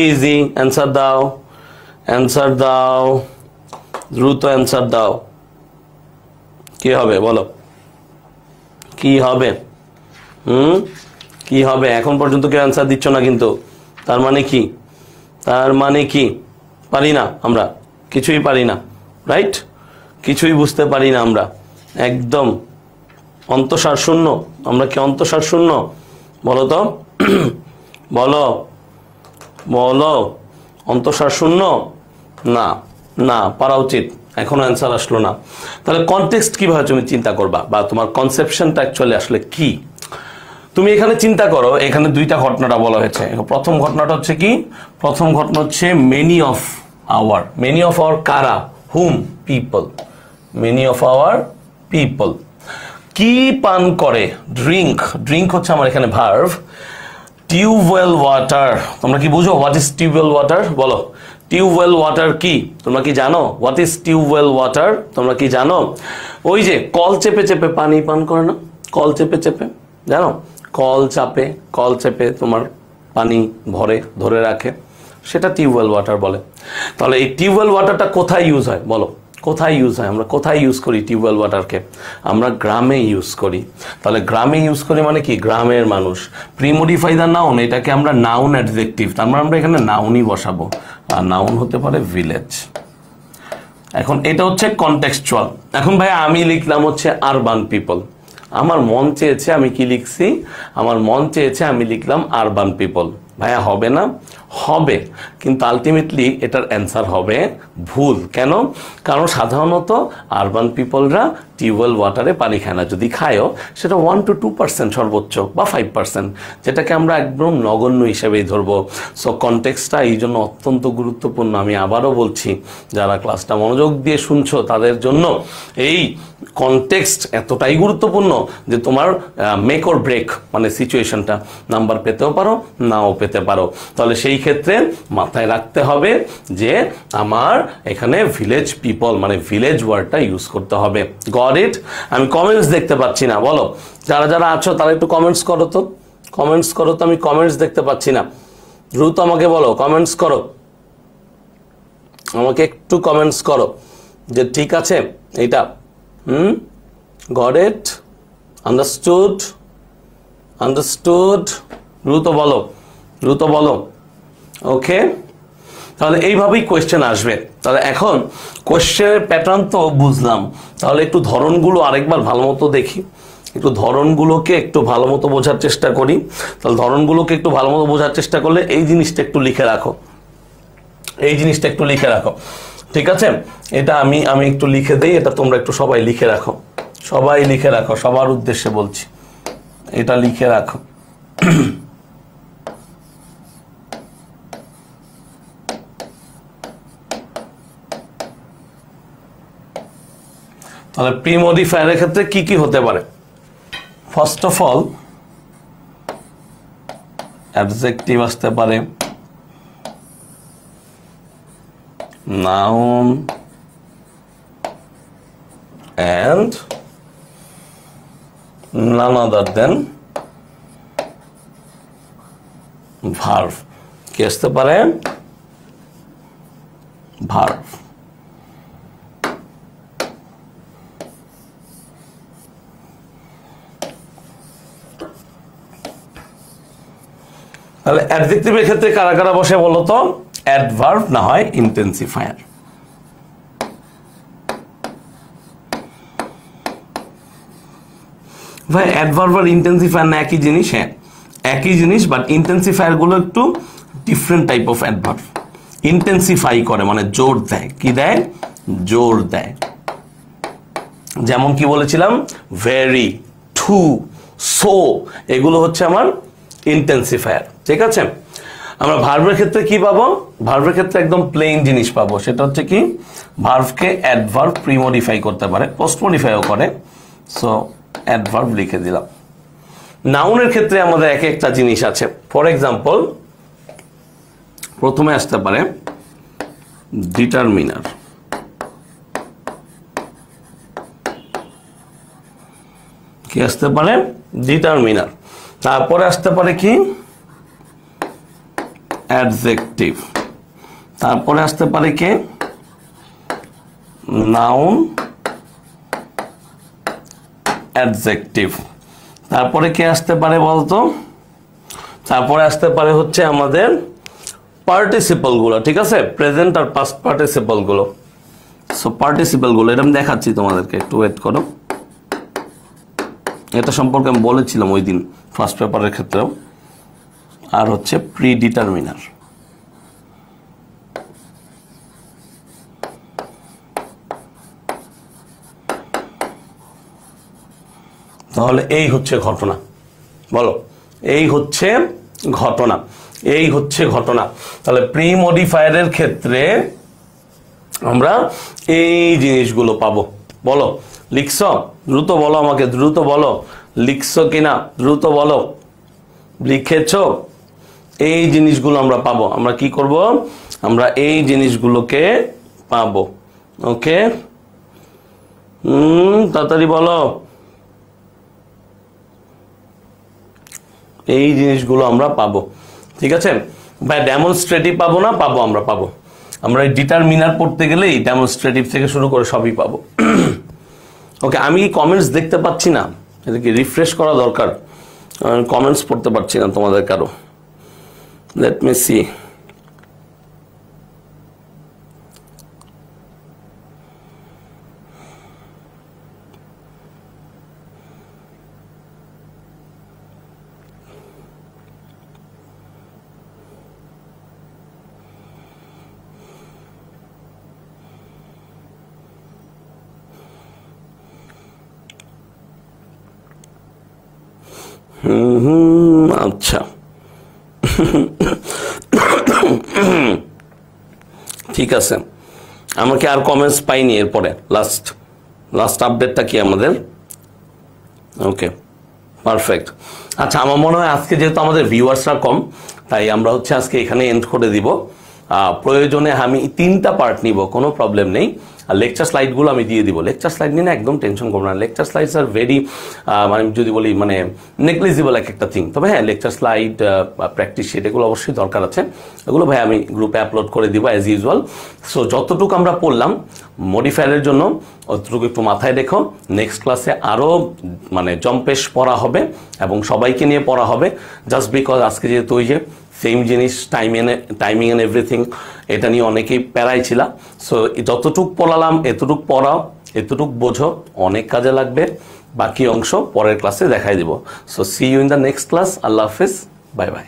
ইজি, অ্যান্সার দাও, দ্রুত অ্যান্সার দাও। কি হবে বলো, কি হবে? কি হবে? এখন পর্যন্ত কেউ অ্যান্সার দিচ্ছ না কিন্তু, তার মানে কি পারি না আমরা, কিছুই পারি না, রাইট? কিছুই বুঝতে পারি না আমরা, একদম অন্তঃসার শূন্য। আমরা কি অন্তঃসার শূন্য? বলো তো, বলো অন্তঃসার শূন্য? না পারা উচিত, এখনো অ্যান্সার আসলো না। তাহলে কনটেক্সট কিভাবে তুমি চিন্তা করবা, বা তোমার কনসেপশনটা অ্যাকচুয়ালি আসলে কি? তুমি এখানে চিন্তা করো, এখানে দুইটা ঘটনাটা বলা হয়েছে। প্রথম ঘটনাটা হচ্ছে কি, প্রথম ঘটনা হচ্ছে মেনি অফ আওয়ার কারা, hmm, people, many of our people কি পান করে, ড্রিঙ্ক হচ্ছে আমার এখানে ভার্ব। টিউবওয়েল ওয়াটার, তোমরা কি বুঝো হোয়াট ইজ টিউবওয়েল ওয়াটার? বলো টিউবওয়েল ওয়াটার কি, তোমরা কি জানো? হোয়াট ইজ টিউবওয়েল ওয়াটার, তোমরা কি জানো? ওই যে কল চেপে পানি পান করে না, কল চেপে জানো, কল চেপে তোমার পানি ধরে রাখে, সেটা টিউবওয়েল ওয়াটার বলে। তাহলে এই টিউবওয়েল ওয়াটারটা কোথায় ইউজ হয় বলো, কোথায় ইউজ হয়? আমরা কোথায় ইউজ করি টিউবওয়েল ওয়াটারকে? আমরা গ্রামে ইউজ করি। তাহলে গ্রামে ইউজ করি মানে কি, গ্রামের মানুষ। প্রিমডিফাই দা নাউন, এটাকে আমরা নাউন অ্যাডজেক্টিভ, তার মানে আমরা এখানে নাউনই বসাবো, আর নাউন হতে পারে ভিলেজ। এখন এটা হচ্ছে কনটেক্সচুয়াল। এখন ভাই আমি লিখলাম হচ্ছে আরবান পিপল, আমার মন চেয়েছে আমি কি লিখছি, আমার মন চেয়েছে আমি লিখলাম আরবান পিপল। ভাইয়া হবে না? হবে, কিন্তু আলটিমেটলি এটার অ্যান্সার হবে ভুল। কেন? কারণ সাধারণত আরবান পিপলরা টিউবওয়েল ওয়াটারে পানি খায় না, যদি খায়ও সেটা 1 to 2% সর্বোচ্চ, বা 5%, যেটাকে আমরা একদম নগণ্য হিসেবেই ধরবো। সো কনটেক্সটটা এই জন্য অত্যন্ত গুরুত্বপূর্ণ। আমি আবারও বলছি, যারা ক্লাসটা মনোযোগ দিয়ে শুনছো তাদের জন্য এই কনটেক্সট এতটাই গুরুত্বপূর্ণ যে তোমার মেক অর ব্রেক, মানে সিচুয়েশনটা নাম্বার পেতেও পারো, নাও পেতে পারো। তাহলে সেই ক্ষেত্রে মাথায় রাখতে হবে যে আমার এখানে ভিলেজ পিপল মানে ভিলেজ ওয়ার্ডটা ইউজ করতে হবে। গট ইট? আমি কমেন্টস দেখতে পাচ্ছি না, বলো যারা আছো তারা একটু কমেন্টস করো তো, আমি কমেন্টস দেখতে পাচ্ছি না। দ্রুত আমাকে বলো, কমেন্টস করো, আমাকে একটু কমেন্টস করো যে ঠিক আছে এইটা। Got it? আন্ডারস্টুড? দ্রুত বলো। ওকে, তাহলে এইভাবেই কোয়েশ্চেন আসবে। তাহলে এখন কোয়েশ্চেনের প্যাটার্ন তো বুঝলাম, তাহলে একটু ধরনগুলো আরেকবার ভালো মতো দেখি, একটু ধরনগুলোকে একটু ভালো মতো বোঝার চেষ্টা করি। তাহলে ধরনগুলোকে একটু ভালো মতো বোঝার চেষ্টা করলে এই জিনিসটা একটু লিখে রাখো, ঠিক আছে, এটা আমি একটু লিখে দেই, এটা তোমরা একটু সবাই লিখে রাখো, সবাই লিখে রাখো, সবার উদ্দেশ্যে বলছি, এটা লিখে রাখো। তাহলে প্রি মডিফায়ারের ক্ষেত্রে কি কি হতে পারে? ফার্স্ট অফ অল অ্যাডজেক্টিভ আসতে পারে, noun and none other than verb। কি আসতে পারে? verb। তাহলে অ্যাডজেক্টিভের ক্ষেত্রে কারা কারা বসে বলো তো? অ্যাডভার্ব না হয় ইন্টেন্সিফায়ার। ভাই অ্যাডভার্ব আর ইন্টেন্সিফায়ার না একই জিনিস? হ্যাঁ একই জিনিস, বাট ইন্টেন্সিফায়ার গুলো একটু different type of adverb. Intensify করে মানে জোর দেয়। কি দেয়? জোর দেয়। যেমন কি বলেছিলাম, ভেরি, টু, সো, এগুলো হচ্ছে আমার ইন্টেন্সিফায়ার। ঠিক আছে, আমরা ভার্বের ক্ষেত্রে কি পাবো? ভার্বের ক্ষেত্রে একদম প্লেন জিনিস পাবো, সেটা হচ্ছে কি ভার্বকে অ্যাডভার্ব প্রি মডিফাই করতে পারে, পোস্ট মডিফাইও করে। সো অ্যাডভার্ব লিখে দিলাম। নাউনের ক্ষেত্রে আমাদের এক একটা জিনিস আছে। ফর এক্সাম্পল, প্রথমে আসতে পারে ডিটারমিনার। কি আসতে পারে? ডিটারমিনার। তারপরে আসতে পারে কি? অ্যাডজেক্টিভ। তারপরে আসতে পারে কি? Noun, adjective. তারপরে কে আসতে পারে বলতো? তারপরে আসতে পারে হচ্ছে আমাদের পার্টিসিপল গুলো। ঠিক আছে, প্রেজেন্ট আর পাস্ট পার্টিসিপল গুলো। সো পার্টিসিপল গুলো এরকম দেখাচ্ছি তোমাদেরকে, একটু ওয়েট করো। এটা সম্পর্কে আমি বলেছিলাম ওই দিন ফার্স্ট পেপারের ক্ষেত্রেও। আর হচ্ছে প্রি ডিটারমিনার। তাহলে এই হচ্ছে ঘটনা। বলো, এই হচ্ছে ঘটনা, এই হচ্ছে ঘটনা। তাহলে প্রি মডিফায়ারের ক্ষেত্রে আমরা এই জিনিসগুলো পাবো। বলো, লিখছ? দ্রুত বলো, আমাকে দ্রুত বলো, লিখছো কিনা দ্রুত বলো। লিখেছ? এই জিনিসগুলো আমরা পাবো। আমরা কি করব? আমরা এই জিনিসগুলোকে পাবো। ওকে, তাড়াতাড়ি বলো। এই জিনিসগুলো আমরা পাবো। ঠিক আছে ভাই, ডেমনস্ট্রেটিভ পাবো না? পাবো, আমরা পাবো। আমরা ডিটারমিনার পড়তে গেলেই ডেমনস্ট্রেটিভ থেকে শুরু করে সবই পাবো। ওকে, আমি কমেন্টস দেখতে পাচ্ছি না, এটা কি রিফ্রেশ করা দরকার? কমেন্টস পড়তে পারছি না তোমাদের কারো। Let me see. আচ্ছা, ঠিক আছে। আমাকে আর কমেন্টস পাইনি এরপরে। লাস্ট আপডেটটা কি আমাদের? ওকে, পারফেক্ট। আচ্ছা, আমার মনে হয় আজকে যেহেতু আমাদের ভিউয়ার্সরা কম, তাই আমরা হচ্ছে আজকে এখানে এন্ড করে দিব। প্রয়োজনে আমি 3টা পার্ট নিব, কোনো প্রবলেম নেই। আর লেকচার স্লাইডগুলো আমি দিয়ে দিব। লেকচার স্লাইড নিয়ে না একদম টেনশন করবো না। লেকচার স্লাইডস আর ভেরি মানে যদি বলি মানে নেগলিজিবল একটা থিং। তবে হ্যাঁ, লেকচার স্লাইড, প্র্যাকটিস শিট এগুলো অবশ্যই দরকার আছে। এগুলো ভাই আমি গ্রুপে আপলোড করে দিব অ্যাজ ইউজুয়াল। সো যতটুকু আমরা পড়লাম মডিফায়ারের জন্য, অতটুকু একটু মাথায় রেখো। নেক্সট ক্লাসে আরও মানে জম্পেশ পড়া হবে এবং সবাইকে নিয়ে পড়া হবে। জাস্ট বিকজ আজকে যেহেতু ওই যে সেম জিনিস টাইমিং এন্ড এভরিথিং, এটা নিয়ে অনেকেই প্যারাই ছিল। সো যতটুক পড়ালাম এতটুক পড়াও, এতটুক বোঝো, অনেক কাজে লাগবে। বাকি অংশ পরের ক্লাসে দেখাই দিব। So see you in the next class. আল্লাহ হাফিজ, বাই বাই।